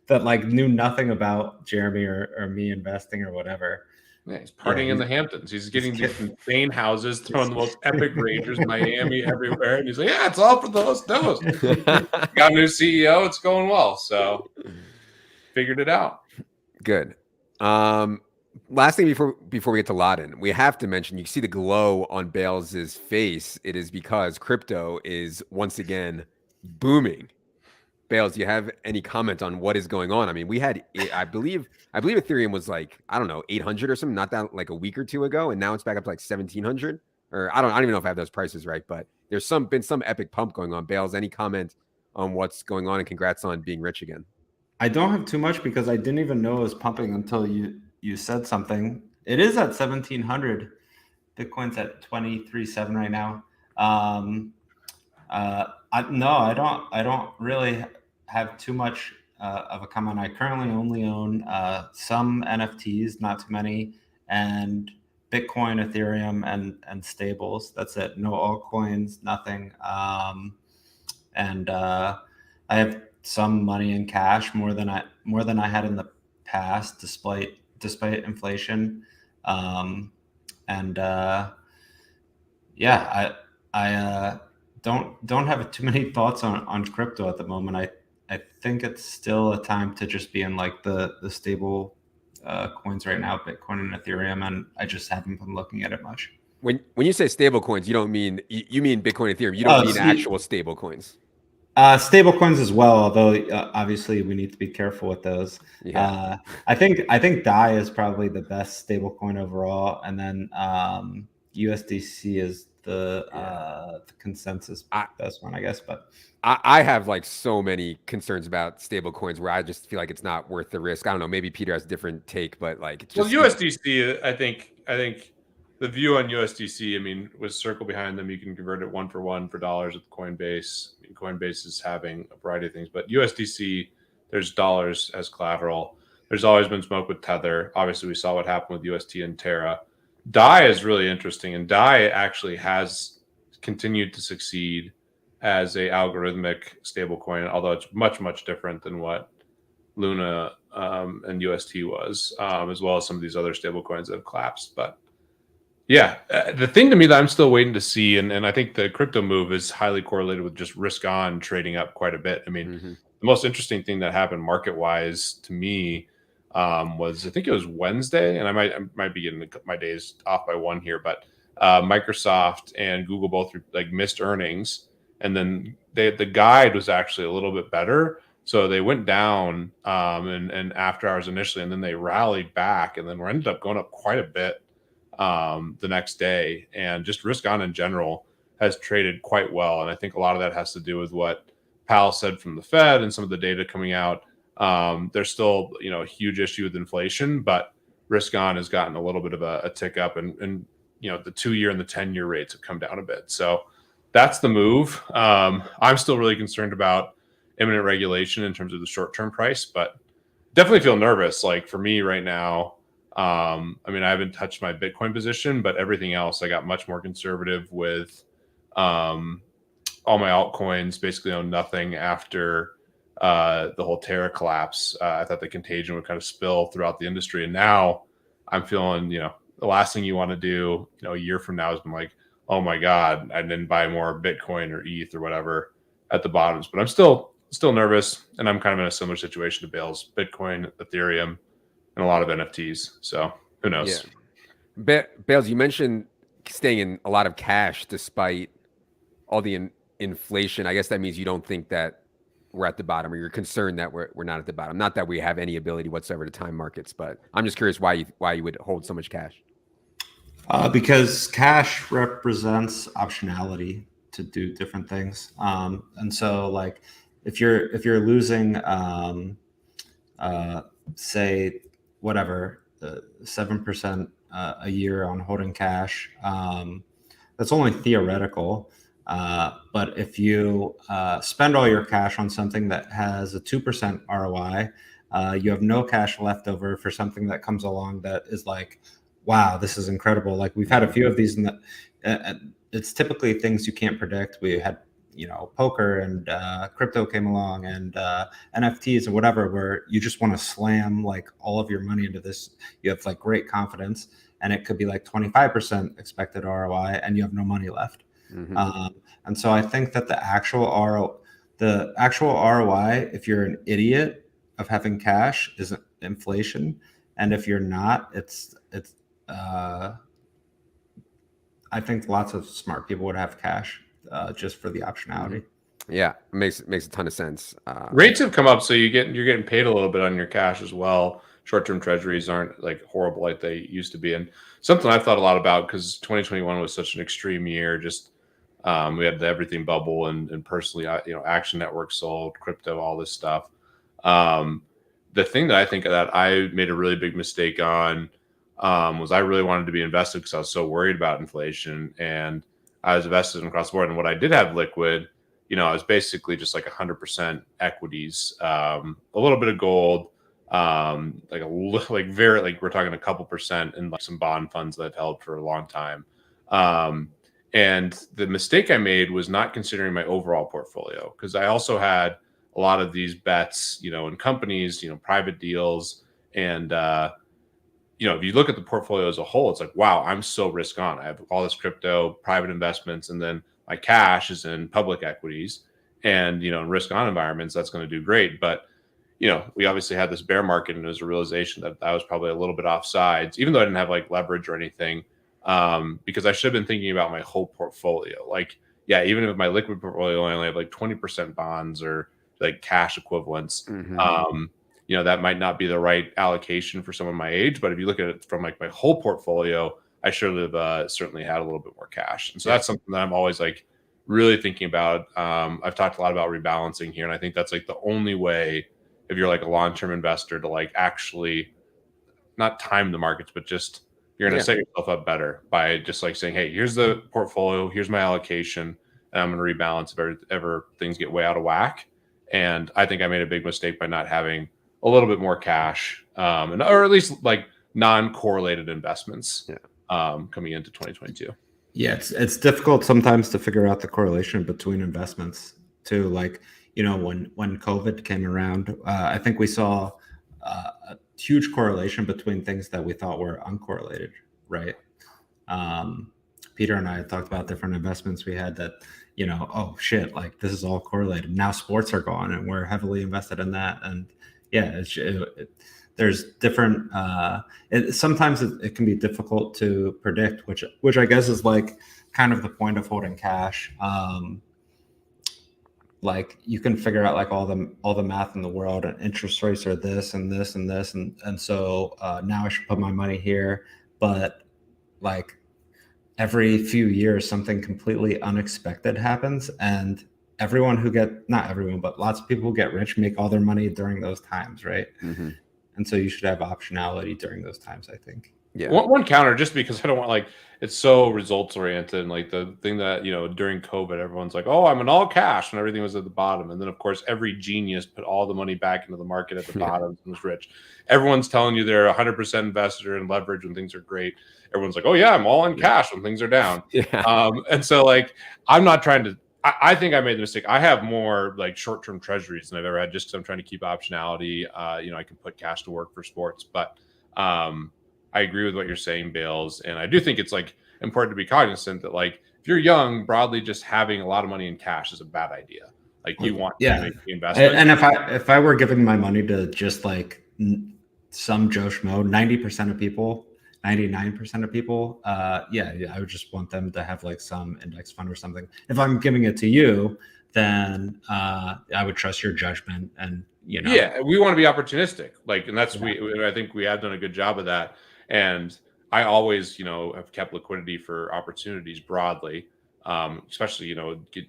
that like knew nothing about Jeremy or me investing or whatever. Yeah, he's partying in the Hamptons. He's getting these insane houses, throwing the most epic rangers, Miami, everywhere. And he's like, yeah, it's all for the Los Dos. Got a new CEO. It's going well. So figured it out. Good. Last thing before we get to Ladton, we have to mention, you see the glow on Bales's face. It is because crypto is once again booming. Bales, do you have any comment on what is going on? I mean, we had, I believe Ethereum was like, I don't know, 800 or something, not that like a week or two ago, and now it's back up to like 1700. Or I don't even know if I have those prices right, but there's been some epic pump going on. Bales, any comment on what's going on? And congrats on being rich again. I don't have too much because I didn't even know it was pumping until you said something. It is at 1700. Bitcoin's at 23.7 right now. I don't really have too much of a comment. I currently only own some NFTs, not too many, and Bitcoin, Ethereum, and stables. That's it. No altcoins, nothing. And I have some money in cash, more than I had in the past, despite inflation. I don't have too many thoughts on crypto at the moment. I think it's still a time to just be in like the stable coins right now, Bitcoin and Ethereum, and I just haven't been looking at it much. When you say stable coins, you mean Bitcoin, Ethereum. You don't mean actual stable coins. Stable coins as well, although obviously we need to be careful with those. Yeah. I think DAI is probably the best stable coin overall, and then USDC is the consensus best one, I guess. But I have like so many concerns about stable coins where I just feel like it's not worth the risk. I don't know, maybe Peter has a different take, but like it's just, USDC, I think the view on USDC, I mean, with Circle behind them, you can convert it 1-for-1 for dollars with Coinbase. I mean, Coinbase is having a variety of things, but USDC, there's dollars as collateral. There's always been smoke with Tether. Obviously, we saw what happened with UST and Terra. DAI is really interesting, and DAI actually has continued to succeed as a algorithmic stablecoin, although it's much, much different than what Luna and UST was, as well as some of these other stablecoins that have collapsed. But Yeah. The thing to me that I'm still waiting to see, and I think the crypto move is highly correlated with just risk on trading up quite a bit. I mean, the most interesting thing that happened market wise to me was, I think it was Wednesday, and I might be getting my days off by one here, but Microsoft and Google both like missed earnings, and then the guide was actually a little bit better. So they went down and after hours initially, and then they rallied back, and then we ended up going up quite a bit the next day. And just risk on in general has traded quite well. And I think a lot of that has to do with what Powell said from the Fed and some of the data coming out. There's still, a huge issue with inflation, but risk on has gotten a little bit of a tick up, and the 2-year and the 10-year rates have come down a bit. So that's the move. I'm still really concerned about imminent regulation in terms of the short-term price, but definitely feel nervous. Like for me right now, I haven't touched my Bitcoin position, but everything else, I got much more conservative with all my altcoins. Basically own nothing after the whole Terra collapse. I thought the contagion would kind of spill throughout the industry. And now I'm feeling, the last thing you want to do, a year from now has been like, oh my God, I didn't buy more Bitcoin or ETH or whatever at the bottoms. But I'm still nervous, and I'm kind of in a similar situation to Bale's: Bitcoin, Ethereum, and a lot of NFTs. So who knows? Yeah. Bales, you mentioned staying in a lot of cash despite all the inflation. I guess that means you don't think that we're at the bottom, or you're concerned that we're not at the bottom. Not that we have any ability whatsoever to time markets, but I'm just curious why you would hold so much cash. Because cash represents optionality to do different things, and so like if you're losing, say whatever 7% a year on holding cash, that's only theoretical. But if you spend all your cash on something that has a 2% ROI, you have no cash left over for something that comes along that is like, wow, this is incredible. Like we've had a few of these, it's typically things you can't predict. We had, poker and crypto came along, and NFTs and whatever, where you just want to slam like all of your money into this. You have like great confidence, and it could be like 25% expected ROI, and you have no money left. And so I think that the actual ROI, if you're an idiot of having cash, is inflation, and if you're not, it's I think lots of smart people would have cash just for the optionality. Yeah, it makes a ton of sense. Rates have come up, so you're getting paid a little bit on your cash as well. Short-term treasuries aren't like horrible like they used to be, and something I've thought a lot about, because 2021 was such an extreme year. Just we had the everything bubble, and personally, Action Network sold, crypto, all this stuff. The thing that I think that I made a really big mistake on was I really wanted to be invested because I was so worried about inflation, and I was invested across the board. And what I did have liquid, I was basically just like 100% equities, a little bit of gold, we're talking a couple percent in like some bond funds that I've held for a long time. And the mistake I made was not considering my overall portfolio, because I also had a lot of these bets, in companies, private deals. And, if you look at the portfolio as a whole, it's like, wow, I'm so risk on. I have all this crypto, private investments, and then my cash is in public equities. And, in risk on environments, that's going to do great. But, we obviously had this bear market, and it was a realization that I was probably a little bit off sides, even though I didn't have like leverage or anything. Because I should have been thinking about my whole portfolio. Like, yeah, even if my liquid portfolio I only have like 20% bonds or like cash equivalents, that might not be the right allocation for someone my age. But if you look at it from like my whole portfolio, I should have certainly had a little bit more cash. And so that's something that I'm always like really thinking about. I've talked a lot about rebalancing here, and I think that's like the only way, if you're like a long-term investor, to like actually not time the markets, but just you're going to set yourself up better by just like saying, hey, here's the portfolio, here's my allocation, and I'm going to rebalance if ever things get way out of whack. And I think I made a big mistake by not having a little bit more cash, or at least like non-correlated investments coming into 2022. Yeah, it's difficult sometimes to figure out the correlation between investments too. Like, when COVID came around, I think we saw a huge correlation between things that we thought were uncorrelated, right? Peter and I talked about different investments we had that, oh shit, like this is all correlated. Now sports are gone and we're heavily invested in that. And yeah, there's different, sometimes it can be difficult to predict, which I guess is like kind of the point of holding cash. Like you can figure out like all the math in the world, and interest rates are this and this and this. And so now I should put my money here. But like every few years, something completely unexpected happens. And not everyone, but lots of people who get rich make all their money during those times. Right. Mm-hmm. And so you should have optionality during those times, I think. Yeah. One counter, just because I don't want, like, it's so results oriented, and like the thing that, during COVID, everyone's like, oh, I'm in all cash, and everything was at the bottom. And then of course, every genius put all the money back into the market at the bottom and was rich. Everyone's telling you they're 100% investor in leverage when things are great. Everyone's like, oh yeah, I'm all in cash when things are down. And so like, I'm not trying to, I think I made the mistake. I have more like short-term treasuries than I've ever had, just because I'm trying to keep optionality. I can put cash to work for sports, but I agree with what you're saying, Bales. And I do think it's like important to be cognizant that, like, if you're young, broadly, just having a lot of money in cash is a bad idea. Like, you want to make the investment. And if I were giving my money to just like some Joe Schmo, 90% of people, 99% of people, I would just want them to have like some index fund or something. If I'm giving it to you, then I would trust your judgment. And yeah, we want to be opportunistic, like, and that's I think we have done a good job of that. And I always, have kept liquidity for opportunities broadly, especially,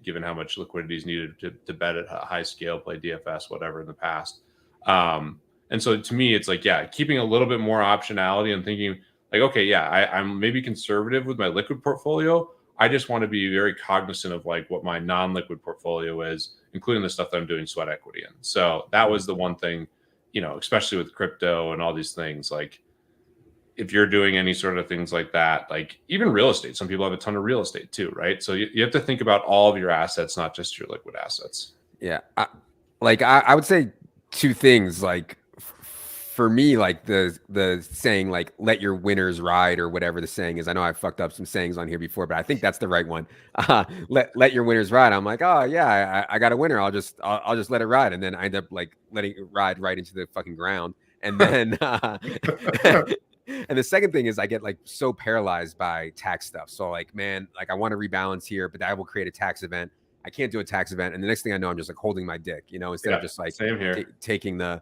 given how much liquidity is needed to bet at a high scale, play DFS, whatever in the past. And so to me, it's like, keeping a little bit more optionality and thinking like, okay, I'm maybe conservative with my liquid portfolio. I just want to be very cognizant of like what my non-liquid portfolio is, including the stuff that I'm doing sweat equity in. So that was the one thing, especially with crypto and all these things, like, if you're doing any sort of things like that, like even real estate, some people have a ton of real estate too, right? So you have to think about all of your assets, not just your liquid assets. Yeah. I would say two things. Like for me, like the saying, like, let your winners ride, or whatever the saying is. I know I fucked up some sayings on here before, but I think that's the right one. Let your winners ride. I'm like, oh yeah, I got a winner. I'll just let it ride. And then I end up like letting it ride right into the fucking ground. And then, and the second thing is I get like so paralyzed by tax stuff. So like, man, like I want to rebalance here, but that will create a tax event. I can't do a tax event. And the next thing I know, I'm just like holding my dick, instead of just like taking the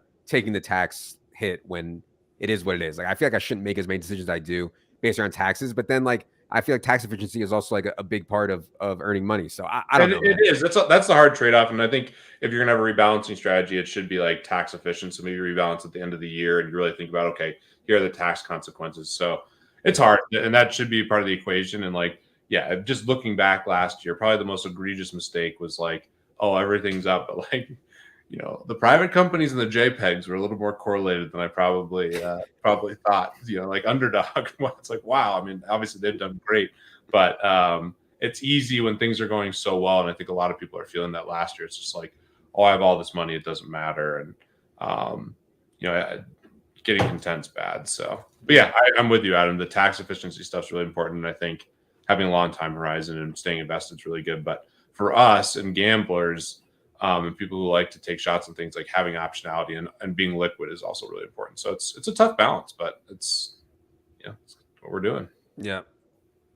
tax hit when it is what it is. Like, I feel like I shouldn't make as many decisions as I do based around taxes, but then like, I feel like tax efficiency is also like a big part of earning money. So I don't know. It is. That's the hard trade-off. And I think if you're gonna have a rebalancing strategy, it should be like tax efficient. So maybe rebalance at the end of the year and you really think about, okay, here are the tax consequences. So it's hard, and that should be part of the equation. And like, just looking back last year, probably the most egregious mistake was like, oh, everything's up, but like, the private companies and the JPEGs were a little more correlated than I probably thought. Like Underdog, it's like, wow. I mean, obviously they've done great, but it's easy when things are going so well, and I think a lot of people are feeling that last year. It's just like, oh, I have all this money, it doesn't matter, and getting content's bad. So, but I'm with you, Adam. The tax efficiency stuff's really important, and I think having a long time horizon and staying invested is really good. But for us and gamblers, and people who like to take shots and things, like having optionality and being liquid is also really important. So it's a tough balance, but it's what we're doing. Yeah.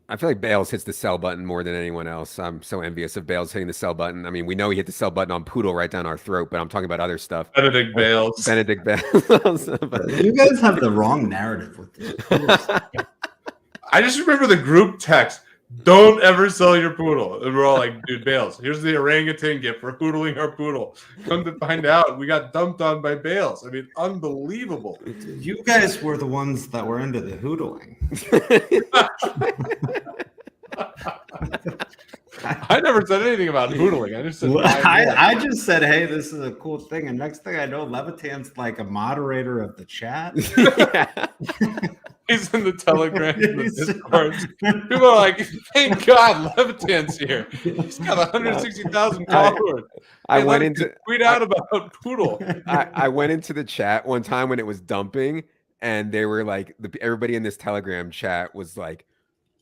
I feel like Bales hits the sell button more than anyone else. I'm so envious of Bales hitting the sell button. I mean, we know he hit the sell button on Poodle right down our throat, but I'm talking about other stuff. Benedict Bales. You guys have the wrong narrative with this. I just remember the group text. Don't ever sell your poodle. And we're all like, dude, Bales, here's the orangutan gift for hoodling our poodle. Come to find out, we got dumped on by Bales. I mean, unbelievable. You guys were the ones that were into the hoodling. I never said anything about hoodling. I just said, I just said, hey, this is a cool thing. And next thing I know, Levitan's like a moderator of the chat. He's in the Telegram, in the Discord. People are like, thank God Levitan's here. He's got 160,000 followers. I went into tweet out about Poodle. I went into the chat one time when it was dumping, and they were like, everybody in this Telegram chat was like,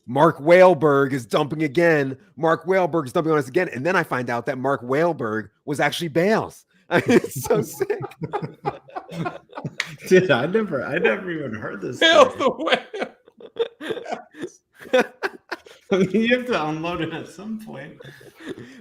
Mark Wahlberg is dumping again. Mark Wahlberg is dumping on us again. And then I find out that Mark Wahlberg was actually Bales. It's so sick. Dude, I never even heard this. Bales the whale. You have to unload it at some point.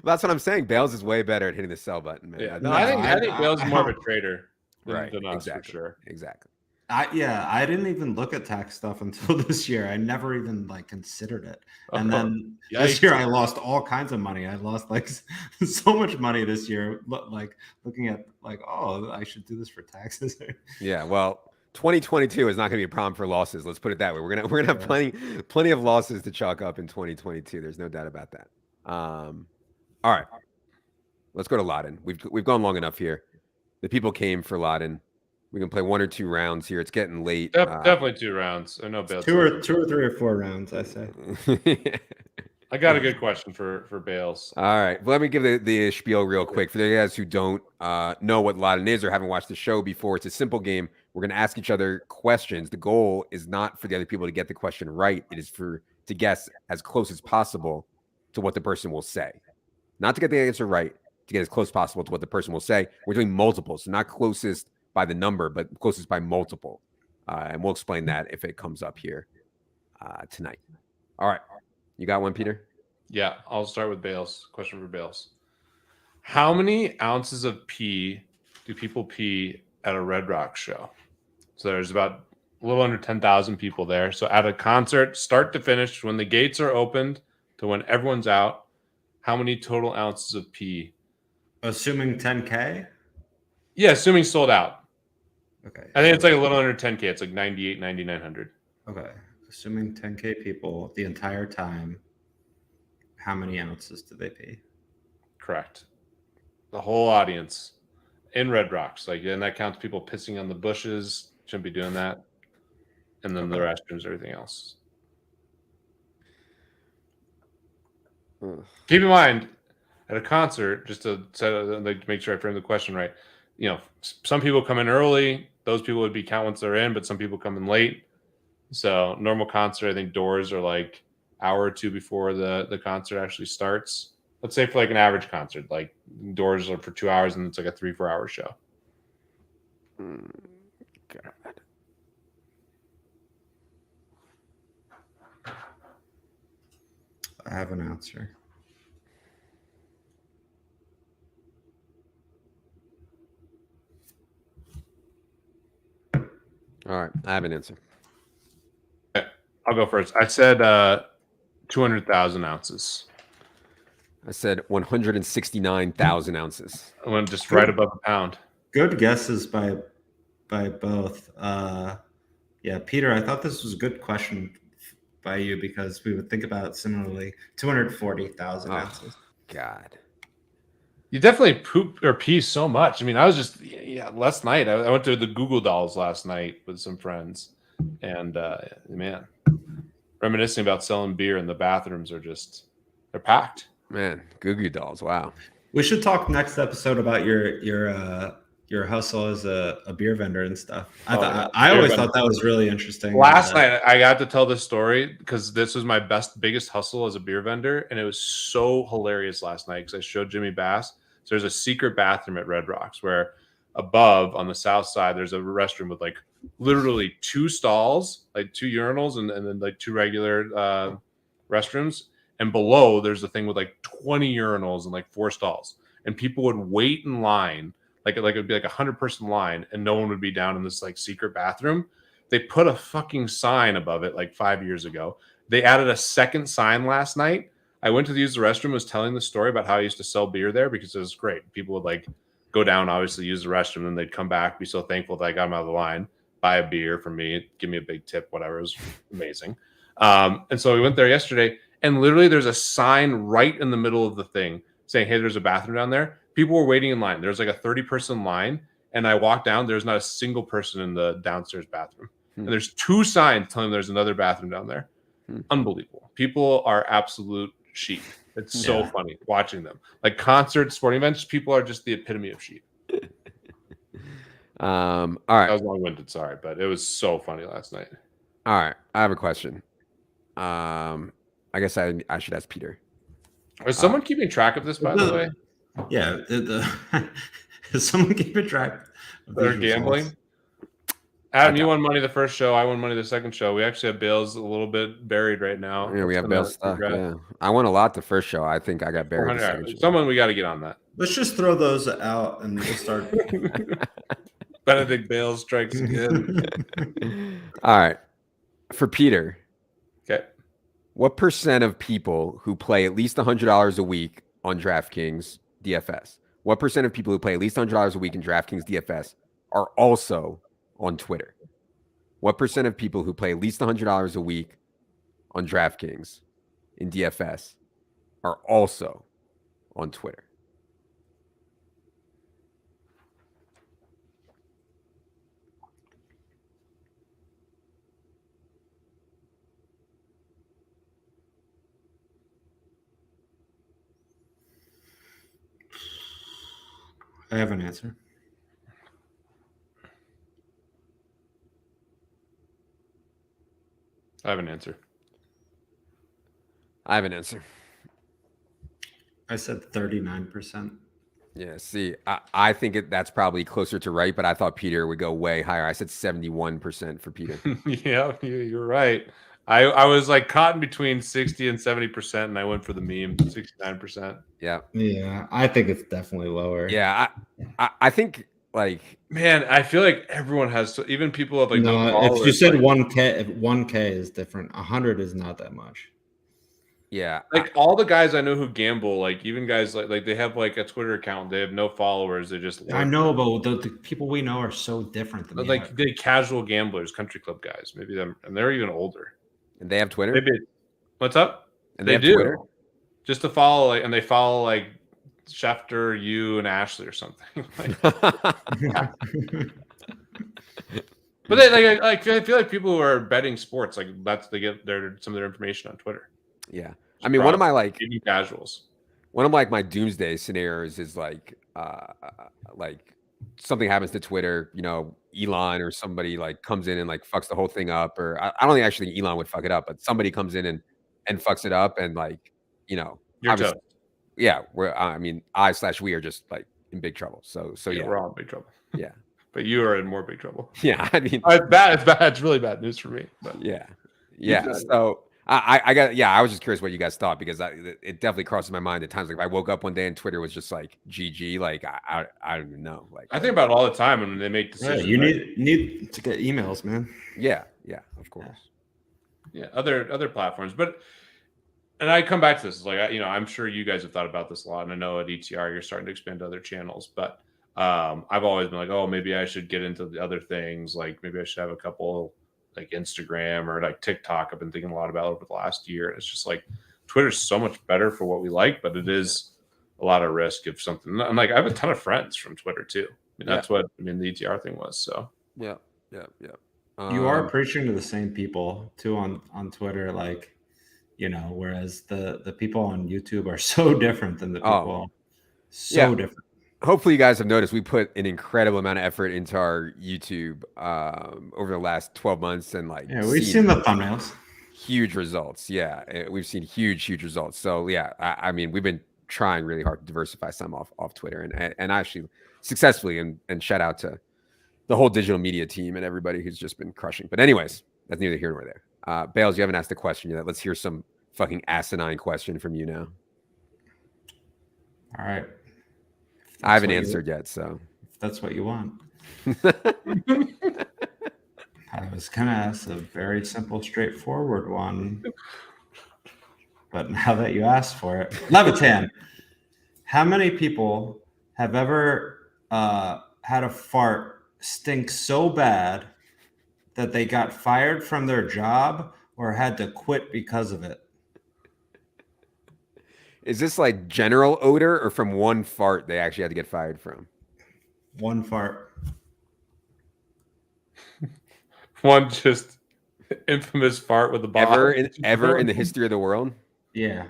That's what I'm saying. Bales is way better at hitting the sell button, man. Yeah, no, I think Bales is more of a trader than us, exactly. for sure. Exactly. I didn't even look at tax stuff until this year. I never even considered it. And then this year I lost all kinds of money. I lost so much money this year. Looking at oh, I should do this for taxes. Yeah, well, 2022 is not going to be a problem for losses. Let's put it that way. We're gonna have plenty of losses to chalk up in 2022. There's no doubt about that. All right, let's go to Ladton. We've gone long enough here. The people came for Ladton. We can play 1 or 2 rounds here. It's getting late. Definitely 2 rounds. I know Bales. 2 or 3 or 4 rounds, I say. I got a good question for Bales. All right. Well, let me give the spiel real quick. For the guys who don't know what Ladton is or haven't watched the show before, it's a simple game. We're going to ask each other questions. The goal is not for the other people to get the question right. It is to guess as close as possible to what the person will say. Not to get the answer right, to get as close as possible to what the person will say. We're doing multiples, so not closest by the number, but closest by multiple. And we'll explain that if it comes up here tonight. All right. You got one, Peter? Yeah, I'll start with Bales. Question for Bales. How many ounces of pee do people pee at a Red Rock show? So there's about a little under 10,000 people there. So at a concert, start to finish, when the gates are opened to when everyone's out, how many total ounces of pee? Assuming 10K? Yeah, assuming sold out. Okay. I think it's a little under 10K. It's 98, 9,900. Okay. Assuming 10K people the entire time, how many ounces do they pee? Correct. The whole audience in Red Rocks. And that counts people pissing on the bushes. Shouldn't be doing that. And then the restrooms, everything else. Keep in mind, at a concert, just to make sure I frame the question right, some people come in early. Those people would be count once they're in, but some people come in late. So normal concert, I think doors are hour or 2 before the concert actually starts. Let's say for an average concert, doors are for 2 hours and it's a 3-4 hour show. God. I have an answer. All right, I have an answer. Okay, I'll go first. I said 200,000 ounces. I said 169,000 ounces. I went just right above a pound. Good guesses by both. Yeah, Peter, I thought this was a good question by you because we would think about it similarly. 240,000 ounces. God. You definitely poop or pee so much. I mean, I was just last night. I went to the Google Dolls last night with some friends, and man, reminiscing about selling beer, and the bathrooms are they're packed. Man, Goo Goo Dolls. Wow. We should talk next episode about your hustle as a beer vendor and stuff. I always thought that was really interesting. Last night I got to tell this story because this was my biggest hustle as a beer vendor, and it was so hilarious last night because I showed Jimmy Bass. So there's a secret bathroom at Red Rocks where above on the south side there's a restroom with literally 2 stalls, 2 urinals, and then 2 regular restrooms. And below there's a thing with 20 urinals and 4 stalls, and people would wait in line. It would be a 100-person line, and no one would be down in this secret bathroom. They put a fucking sign above it 5 years ago. They added a second sign last night. I went to use the restroom, was telling the story about how I used to sell beer there because it was great. People would go down, obviously use the restroom, and they'd come back, be so thankful that I got them out of the line, buy a beer from me, give me a big tip, whatever. It was amazing. And so we went there yesterday, and literally there's a sign right in the middle of the thing saying, hey, there's a bathroom down there. People were waiting in line. There's a 30-person line, and I walked down. There's not a single person in the downstairs bathroom. And there's 2 signs telling there's another bathroom down there. Unbelievable. People are absolute sheep. It's so funny watching them. Concerts, sporting events, people are just the epitome of sheep. All right. That was long-winded, sorry, but it was so funny last night. All right. I have a question. I guess I should ask Peter. Is someone keeping track of this, by the way? Yeah. Is someone keeping track of They're these gambling? results? Adam, you won money the first show. I won money the second show. We actually have Bales a little bit buried right now. Yeah, we have Bales stuck. Yeah, I won a lot the first show. I think I got buried the second show. Someone, we got to get on that. Let's just throw those out and we'll start. Benedict Bales strikes again. All right, for Peter. Okay. What percent of people who play at least $100 a week on DraftKings DFS? What percent of people who play at least $100 a week in DraftKings DFS are also on Twitter? What percent of people who play at least $100 a week on DraftKings in DFS are also on Twitter? I have an answer. I have an answer. I have an answer. I said 39%. Yeah, see, I think that's probably closer to right, but I thought Peter would go way higher. I said 71% for Peter. Yeah, you're right. I was like caught in between 60 and 70%, and I went for the meme, 69%. Yeah. Yeah, I think it's definitely lower. Yeah, I think like, man, I feel like everyone has to, even people have like no. If you said 1K, if 1K is different, 100 is not that much. Yeah, like all the guys I know who gamble, like even guys like they have like a Twitter account, they have no followers, they just I know, but the people we know are so different than like they casual gamblers, country club guys, maybe them, and they're even older. And they have Twitter. Maybe what's up? And they do Twitter? Just to follow, like, and they follow like Schefter, you, and Ashley or something. But they like I feel like people who are betting sports, like they get some of their information on Twitter. Yeah, I mean, one of my like casuals. One of like my doomsday scenarios is like something happens to Twitter, you know, Elon or somebody like comes in and like fucks the whole thing up, or I don't think actually Elon would fuck it up, but somebody comes in and fucks it up, and like, you know, yeah, I mean, we are just like in big trouble. So yeah, we're all in big trouble. Yeah, but you are in more big trouble. Yeah, I mean, it's bad. It's bad. It's really bad news for me. But yeah. So I was just curious what you guys thought, because it definitely crosses my mind at times. Like if I woke up one day and Twitter was just like GG, like I don't even know. Like I think about it all the time when they make decisions. Yeah, you need to get emails, man. Yeah, of course. Yeah, other platforms, and I come back to this, like I'm sure you guys have thought about this a lot, and I know at ETR you're starting to expand to other channels, but I've always been like, oh, maybe I should get into the other things, like maybe I should have a couple like Instagram or like TikTok. I've been thinking a lot about over the last year. It's just like Twitter's so much better for what we like, but it is a lot of risk if something. And like I have a ton of friends from Twitter too. I mean, that's what the ETR thing was. So yeah. You are preaching to the same people too on Twitter, like, you know, whereas the people on YouTube are so different than the people. Different. Hopefully you guys have noticed we put an incredible amount of effort into our YouTube over the last 12 months, and like we've seen the thumbnails. Huge results. Yeah, we've seen huge results. So yeah, I mean, we've been trying really hard to diversify some off Twitter, and actually successfully, and shout out to the whole digital media team and everybody who's just been crushing. But anyways, that's neither here nor there. Bales, you haven't asked a question yet. Let's hear some fucking asinine question from you now. All right. I haven't answered yet, so if that's what you want. I was gonna ask a very simple, straightforward one, but now that you asked for it, Levitan, how many people have ever had a fart stink so bad that they got fired from their job or had to quit because of it? Is this like general odor, or from one fart they actually had to get fired from? One fart. One just infamous fart with the bomb. Ever in the history of the world? Yeah.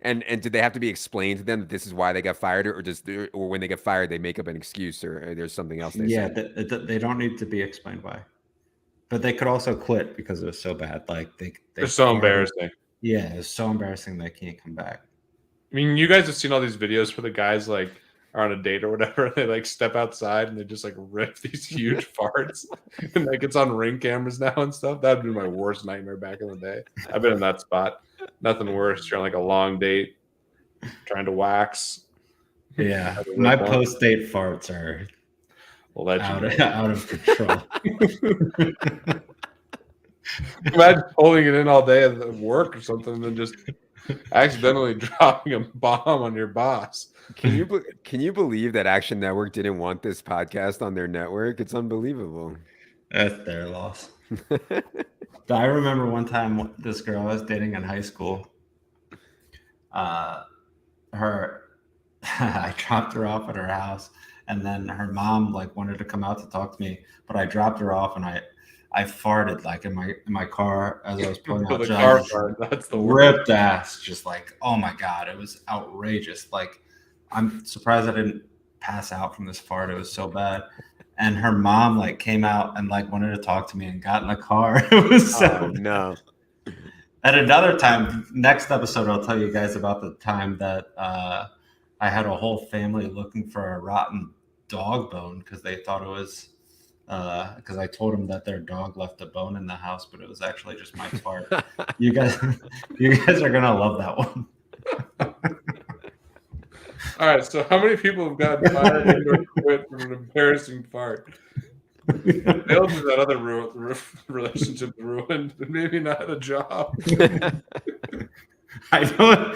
And did they have to be explained to them that this is why they got fired, or when they get fired they make up an excuse, or there's something else they say? They don't need to be explained why. But they could also quit because it was so bad. Like they're so embarrassing. Yeah, it's so embarrassing they can't come back. I mean, you guys have seen all these videos where the guys like are on a date or whatever. They like step outside and they just like rip these huge farts, and like it's on Ring cameras now and stuff. That'd be my worst nightmare back in the day. I've been in that spot. Nothing worse. You're on like a long date, trying to wax. Yeah, my post-date farts are out of control. Imagine holding it in all day at work or something, and then just accidentally dropping a bomb on your boss. Can you believe that Action Network didn't want this podcast on their network? It's unbelievable. That's their loss. I remember one time this girl I was dating in high school. I dropped her off at her house, and then her mom like wanted to come out to talk to me, but I dropped her off and I farted like in my car as I was pulling out. That's the ripped ass, just like, oh my god, it was outrageous. Like, I'm surprised I didn't pass out from this fart. It was so bad. And her mom like came out and like wanted to talk to me and got in the car. It was so no. At another time, next episode, I'll tell you guys about the time that I had a whole family looking for a rotten dog bone because they thought it was because I told them that their dog left a bone in the house, but it was actually just my fart. You guys are gonna love that one. All right, so how many people have gotten fired or quit from an embarrassing fart? They'll do that other relationship ruined, but maybe not a job. I know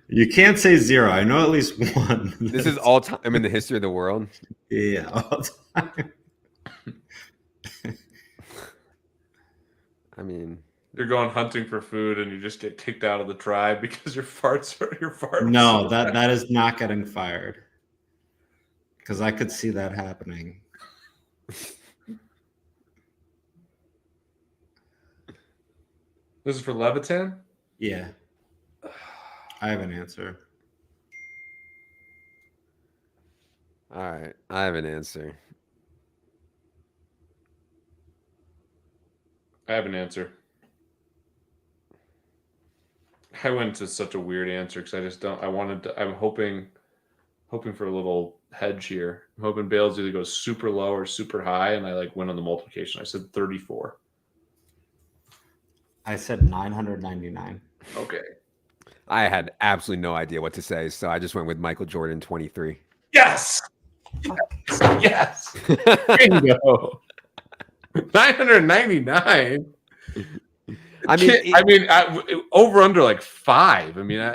you can't say zero. I know at least one. This is all time in the history of the world. Yeah, all time. I mean, you're going hunting for food and you just get kicked out of the tribe because your farts. No, that is not getting fired. Because I could see that happening. This is for Levitan? Yeah. I have an answer. All right. I have an answer. I have an answer. I went to such a weird answer because I just don't. I'm hoping for a little hedge here. I'm hoping Bales either goes super low or super high, and I like win on the multiplication. I said 34. I said 999. Okay. I had absolutely no idea what to say, so I just went with Michael Jordan 23. Yes. Yes. Bingo. 999. I mean, over under like 5. I mean,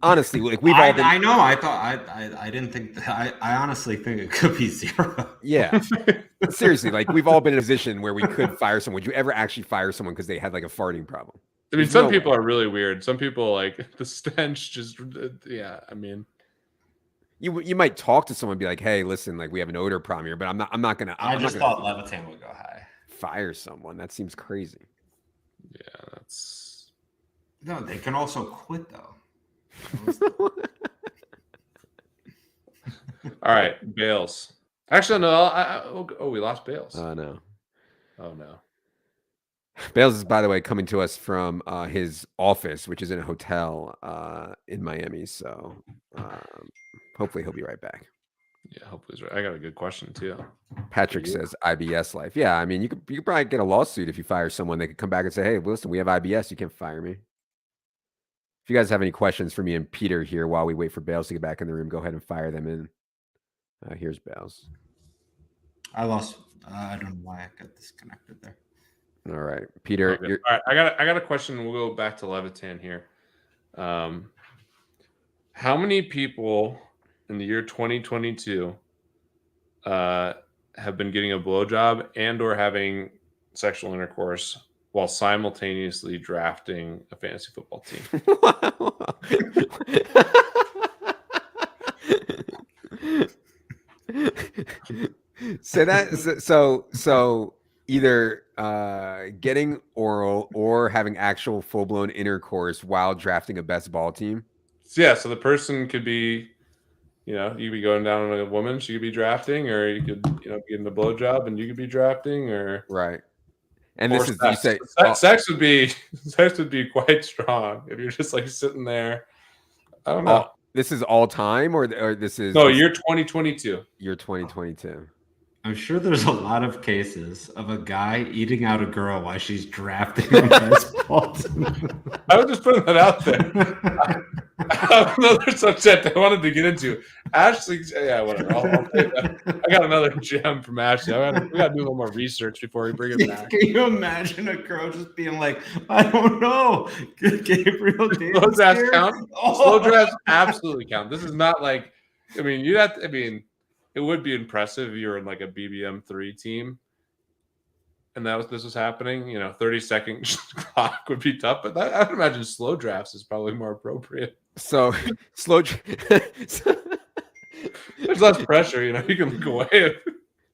honestly, like we've all been. I know. I thought I didn't think that. I honestly think it could be 0. Yeah, seriously, like we've all been in a position where we could fire someone. Would you ever actually fire someone because they had like a farting problem? I mean, some people are really weird. Some people like the stench. Just yeah. I mean, you might talk to someone and be like, "Hey, listen, like we have an odor problem here," but I'm not gonna. I just thought Levitan would go high. Fire someone. That seems crazy. Yeah, that's. No, they can also quit though. All right, Bales. Actually, no. We lost Bales. Oh no. Oh no. Bales is, by the way, coming to us from his office, which is in a hotel in Miami. So hopefully he'll be right back. Yeah, hopefully he's right. I got a good question too. Patrick says IBS life. Yeah, I mean, you could probably get a lawsuit if you fire someone. They could come back and say, "Hey, listen, we have IBS. You can't fire me." If you guys have any questions for me and Peter here while we wait for Bales to get back in the room, go ahead and fire them in. Here's Bales. I lost. I don't know why I got disconnected there. All right, Peter. Okay. All right, I got a question. We'll go back to Levitan here. How many people in the year 2022 have been getting a blowjob and or having sexual intercourse while simultaneously drafting a fantasy football team? Say that. So either getting oral or having actual full-blown intercourse while drafting a best ball team. Yeah, so the person could be You know, you could be going down on a woman, she could be drafting, or you could, you know, getting a blowjob and you could be drafting, or right. And or this is sex. you say Sex would be quite strong if you're just like sitting there. I don't know. This is all time, or this is Year 2022. Year 2022. I'm sure there's a lot of cases of a guy eating out a girl while she's drafting a baseball. I was just putting that out there. I have another subject I wanted to get into. Ashley, yeah, whatever. I'll take that. I got another gem from Ashley. We got to do a little more research before we bring it back. Can you imagine a girl just being like, I don't know, Gabriel Davis? Slow drafts count. Slow drafts absolutely count. This is not like, I mean, it would be impressive if you were in like a BBM3 team and this was happening. You know, 30-second clock would be tough, but I would imagine slow drafts is probably more appropriate. So slow. There's less pressure, you know. You can look away.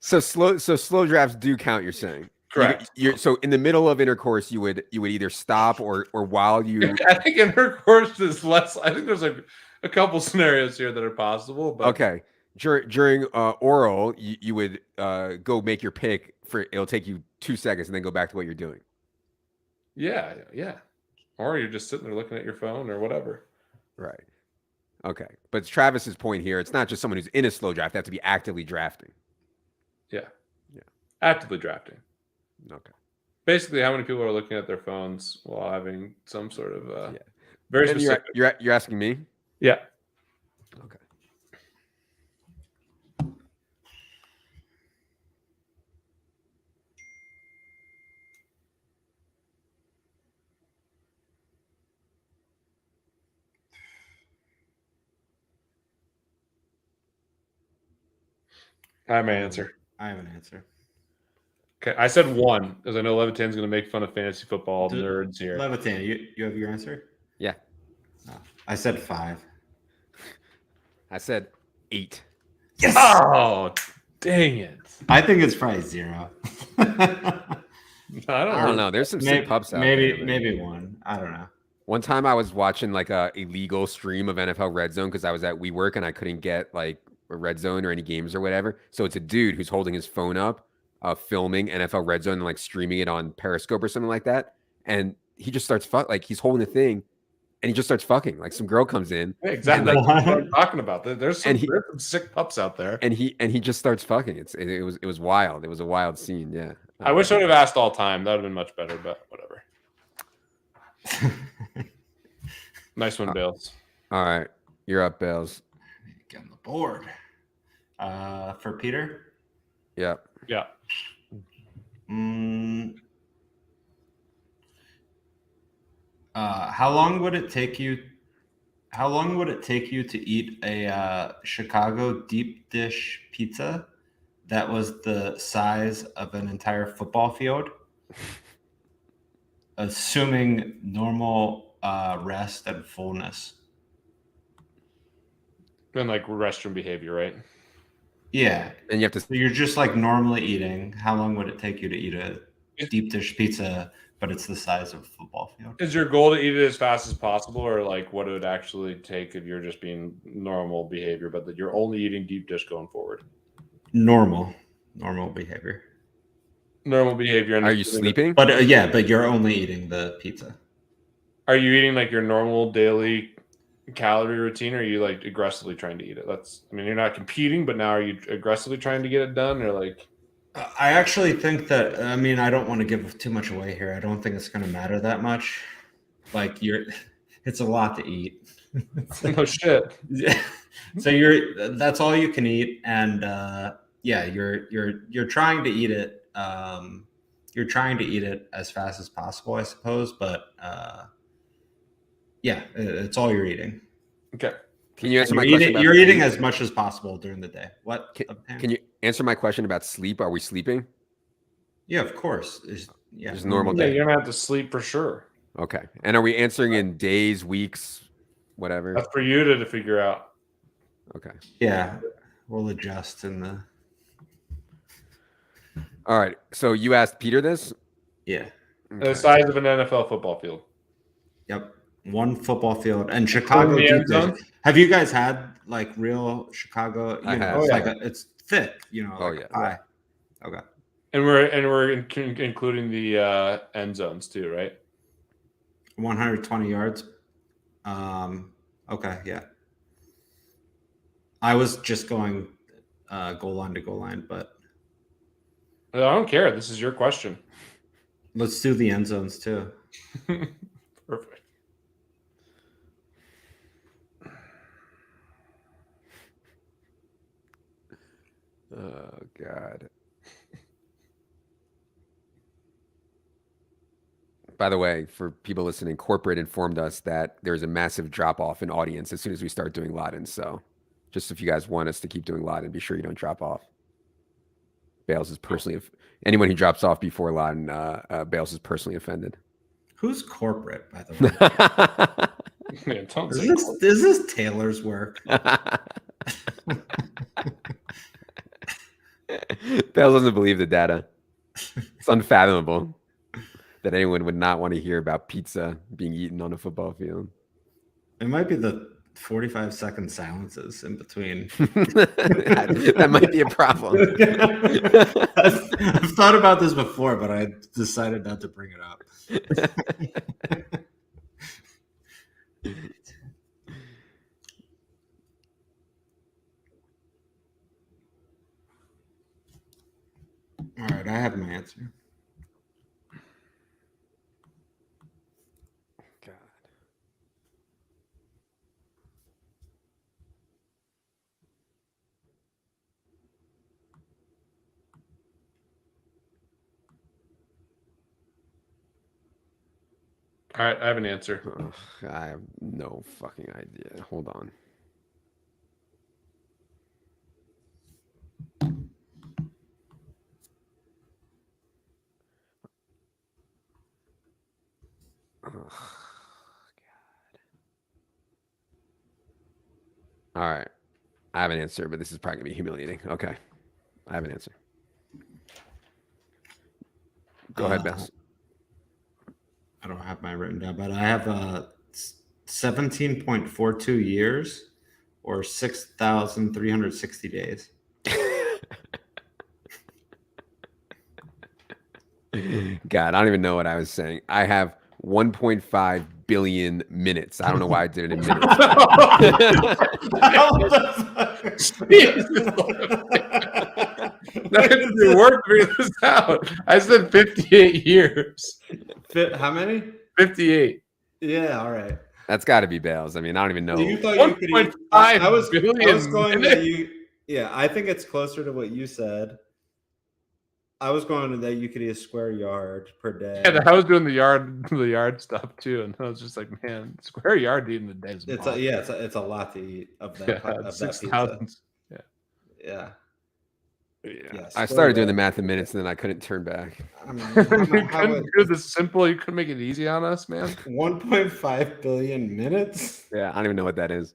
So slow drafts do count. You're saying correct. So in the middle of intercourse, you would either stop or while you. I think intercourse is less. I think there's like a couple scenarios here that are possible. But okay. During oral, you would go make your pick it'll take you 2 seconds and then go back to what you're doing. Yeah. Or you're just sitting there looking at your phone or whatever. Right. Okay. But Travis's point here, it's not just someone who's in a slow draft. They have to be actively drafting. Yeah. Actively drafting. Okay. Basically, how many people are looking at their phones while having some sort of very and specific. You're asking me? Yeah. Okay. I have my answer. I have an answer. Okay, I said 1 because I know Levitan's going to make fun of fantasy football nerds here. Levitan, you have your answer? Yeah. Oh, I said 5. I said 8. Yes. Oh, dang it! I think it's probably 0. I don't know. There's some sick pups out there. Maybe 1. I don't know. One time I was watching like a illegal stream of NFL Red Zone because I was at WeWork and I couldn't get like a Red Zone or any games or whatever. So it's a dude who's holding his phone up, filming NFL Red Zone and like streaming it on Periscope or something like that. And he just starts he's holding the thing and he just starts fucking. Like some girl comes in. Yeah, exactly. That's what I'm talking about. There's some sick pups out there. And he just starts fucking. It was wild. It was a wild scene. Yeah. I wish I would have asked all time. That would have been much better, but whatever. Nice one, Bales. All right. You're up, Bales. Get on the board. For Peter? Yeah. Yeah. How long would it take you to eat a Chicago deep dish pizza that was the size of an entire football field, assuming normal rest and fullness? And like restroom behavior, right? Yeah. And you have to. So you're just like normally eating. How long would it take you to eat a deep dish pizza, but it's the size of a football field? Is your goal to eat it as fast as possible, or like what it would actually take if you're just being normal behavior, but that you're only eating deep dish going forward? Normal behavior. Normal behavior. Are you sleeping? But but you're only eating the pizza. Are you eating like your normal daily calorie routine, or are you like aggressively trying to eat it? You're not competing, but now are you aggressively trying to get it done, or like? I actually think that, I don't want to give too much away here. I don't think it's going to matter that much. Like it's a lot to eat. No shit. So that's all you can eat. And you're trying to eat it. You're trying to eat it as fast as possible, I suppose. But it's all you're eating. Okay. Can you answer my question? You're eating as much as possible during the day. What? Can you answer my question about sleep? Are we sleeping? Yeah, of course. Just normal day. You're gonna have to sleep for sure. Okay. And are we answering in days, weeks, whatever? That's for you to figure out. Okay. Yeah, we'll adjust in the. All right. So you asked Peter this? Yeah. Okay. The size of an NFL football field. Yep. One football field and Chicago deep dish. Have you guys had like real Chicago? You know, it's like it's thick. You know, like a pie. Okay. And we're including the end zones too, right? 120 yards. Okay, yeah. I was just going goal line to goal line, but I don't care. This is your question. Let's do the end zones too. Perfect. Oh God. By the way, for people listening, corporate informed us that there's a massive drop off in audience as soon as we start doing Ladton. So just if you guys want us to keep doing Ladton, be sure you don't drop off. Bales is personally, anyone who drops off before Ladton, Bales is personally offended. Who's corporate, by the way? Is this Taylor's work? Bales doesn't believe the data. It's unfathomable that anyone would not want to hear about pizza being eaten on a football field. It might be the 45-second silences in between. That might be a problem. I've thought about this before, but I decided not to bring it up. All right, I have my answer. God. All right, I have an answer. Ugh, I have no fucking idea. Hold on. Oh, God. All right. I have an answer, but this is probably going to be humiliating. Okay. I have an answer. Go ahead, Bess. I don't have mine written down, but I have 17.42 years or 6,360 days. God, I don't even know what I was saying. I have 1.5 billion minutes. I don't know why I did it in minutes. That didn't do work to figure this out. I said 58 years. How many? 58. Yeah, all right. That's got to be Bales. I mean, I don't even know. You thought you could eat. I was going that you. Yeah, I think it's closer to what you said. I was going to that you could eat a square yard per day. Yeah, I was doing the yard stuff too, and I was just like, man, square yard eating the day is it's a lot to eat of that. Yeah, of 6,000. Yeah. Yeah. I started doing the math in minutes, and then I couldn't turn back. I mean, you couldn't do this simple. You couldn't make it easy on us, man. 1.5 billion minutes. Yeah, I don't even know what that is.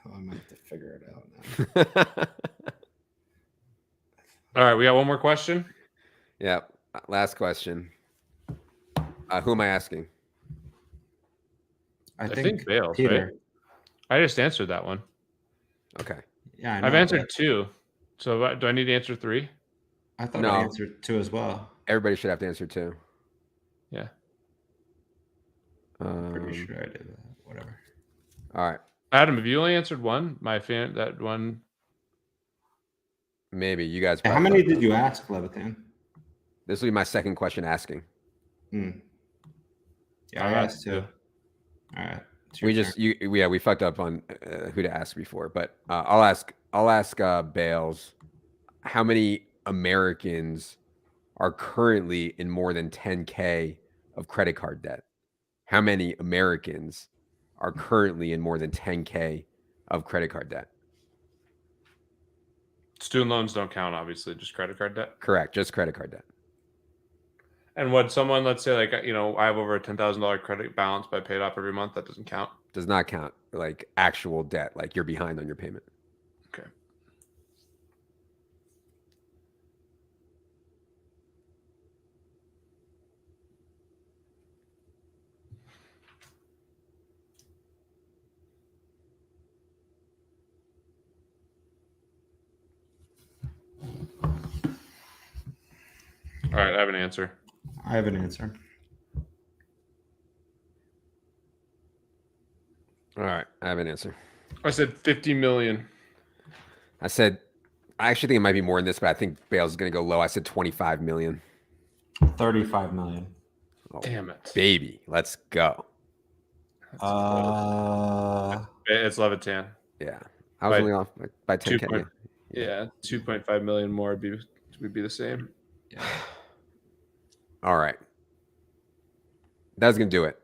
Oh, I might have to figure it out now. All right, we got one more question. Yeah, last question. Who am I asking? I think Bales, Peter. Right? I just answered that one. Okay. Yeah, I know, I've answered 2. So do I need to answer 3? I thought I answered 2 as well. Everybody should have to answer 2. Yeah. Pretty sure I did that. Whatever. All right. Adam, have you only answered 1? That one. Maybe you guys. How many did you ask, Levitan? This will be my second question asking. Yeah, I asked 2. All right. We fucked up on who to ask before, but I'll ask Bales, how many Americans are currently in more than 10K of credit card debt? How many Americans are currently in more than 10K of credit card debt? Student loans don't count, obviously, just credit card debt. Correct, just credit card debt. And would someone, let's say, like, I have over a $10,000 credit balance, but I paid off every month, that doesn't count? Does not count, like actual debt, like you're behind on your payment. Okay. All right, I have an answer. I have an answer. All right, I have an answer. I said 50 million. I actually think it might be more than this, but I think Bale's is going to go low. I said 25 million. 35 million. Oh, damn it, baby, let's go. It's Levitan. Yeah, I was only off by 10K. Yeah, 2.5 million more would be the same. Yeah. All right, that's gonna do it.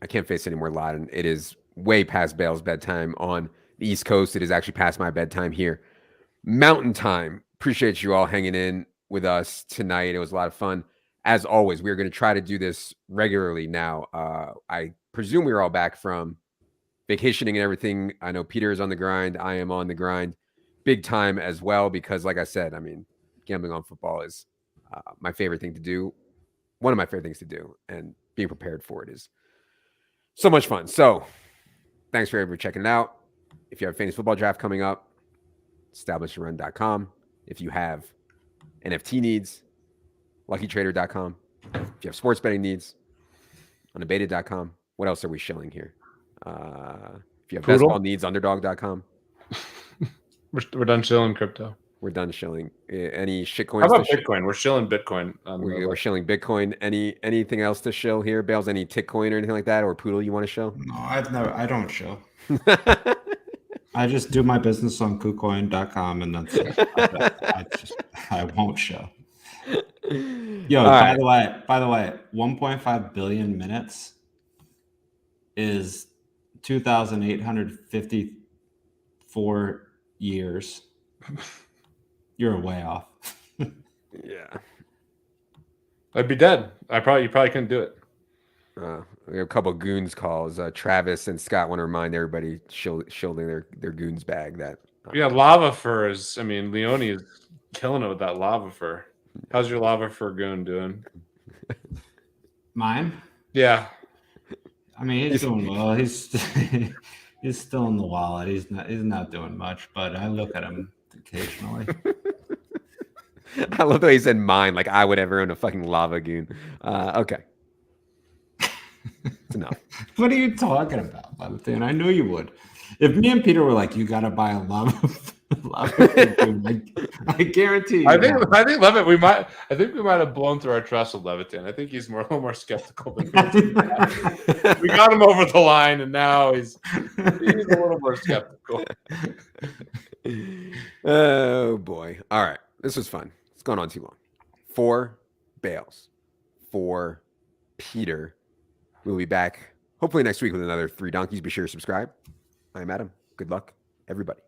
I can't face any more Ladton. It is way past Bale's bedtime on the East Coast. It is actually past my bedtime here. Mountain time. Appreciate you all hanging in with us tonight. It was a lot of fun. As always, we are going to try to do this regularly now. I presume we are all back from vacationing and everything. I know Peter is on the grind. I am on the grind big time as well because, like I said, I mean, gambling on football is my favorite thing to do. One of my favorite things to do, and being prepared for it is so much fun. So thanks for everybody checking it out. If you have a fantasy football draft coming up, establishandrun.com. If you have NFT needs, luckytrader.com. If you have sports betting needs, unabated.com. What else are we shilling here? If you have baseball needs, underdog.com. We're done shilling crypto. We're done shilling. Any shitcoins? How about Bitcoin? We're shilling Bitcoin. We're shilling Bitcoin. Anything else to shill here, Bales? Any Tickcoin or anything like that, or Poodle you want to show? No, I don't show. I just do my business on KuCoin.com and that's it. I won't show. Yo, by the way, 1.5 billion minutes is 2,854 years. You're way off. Yeah. I'd be dead. You probably couldn't do it. We have a couple of goons calls. Travis and Scott want to remind everybody shielding their goons bag that. Yeah, lava fur is. I mean, Leone is killing it with that lava fur. How's your lava fur goon doing? Mine? Yeah. I mean, he's doing well. He's still in the wallet. He's not doing much, but I look at him occasionally. I love the way he said mine, like I would ever own a fucking lava goon. Okay. It's enough. What are you talking about, Ladton? I knew you would. If me and Peter were like, you gotta buy a lava goon, I guarantee you. I think Levitt. I think we might have blown through our trust with Leviton. I think he's a little more skeptical than me. We got him over the line, and now he's a little more skeptical. Oh boy! All right, this was fun. It's gone on too long. For Bales, for Peter. We'll be back hopefully next week with another 3 Donkeys. Be sure to subscribe. I'm Adam. Good luck, everybody.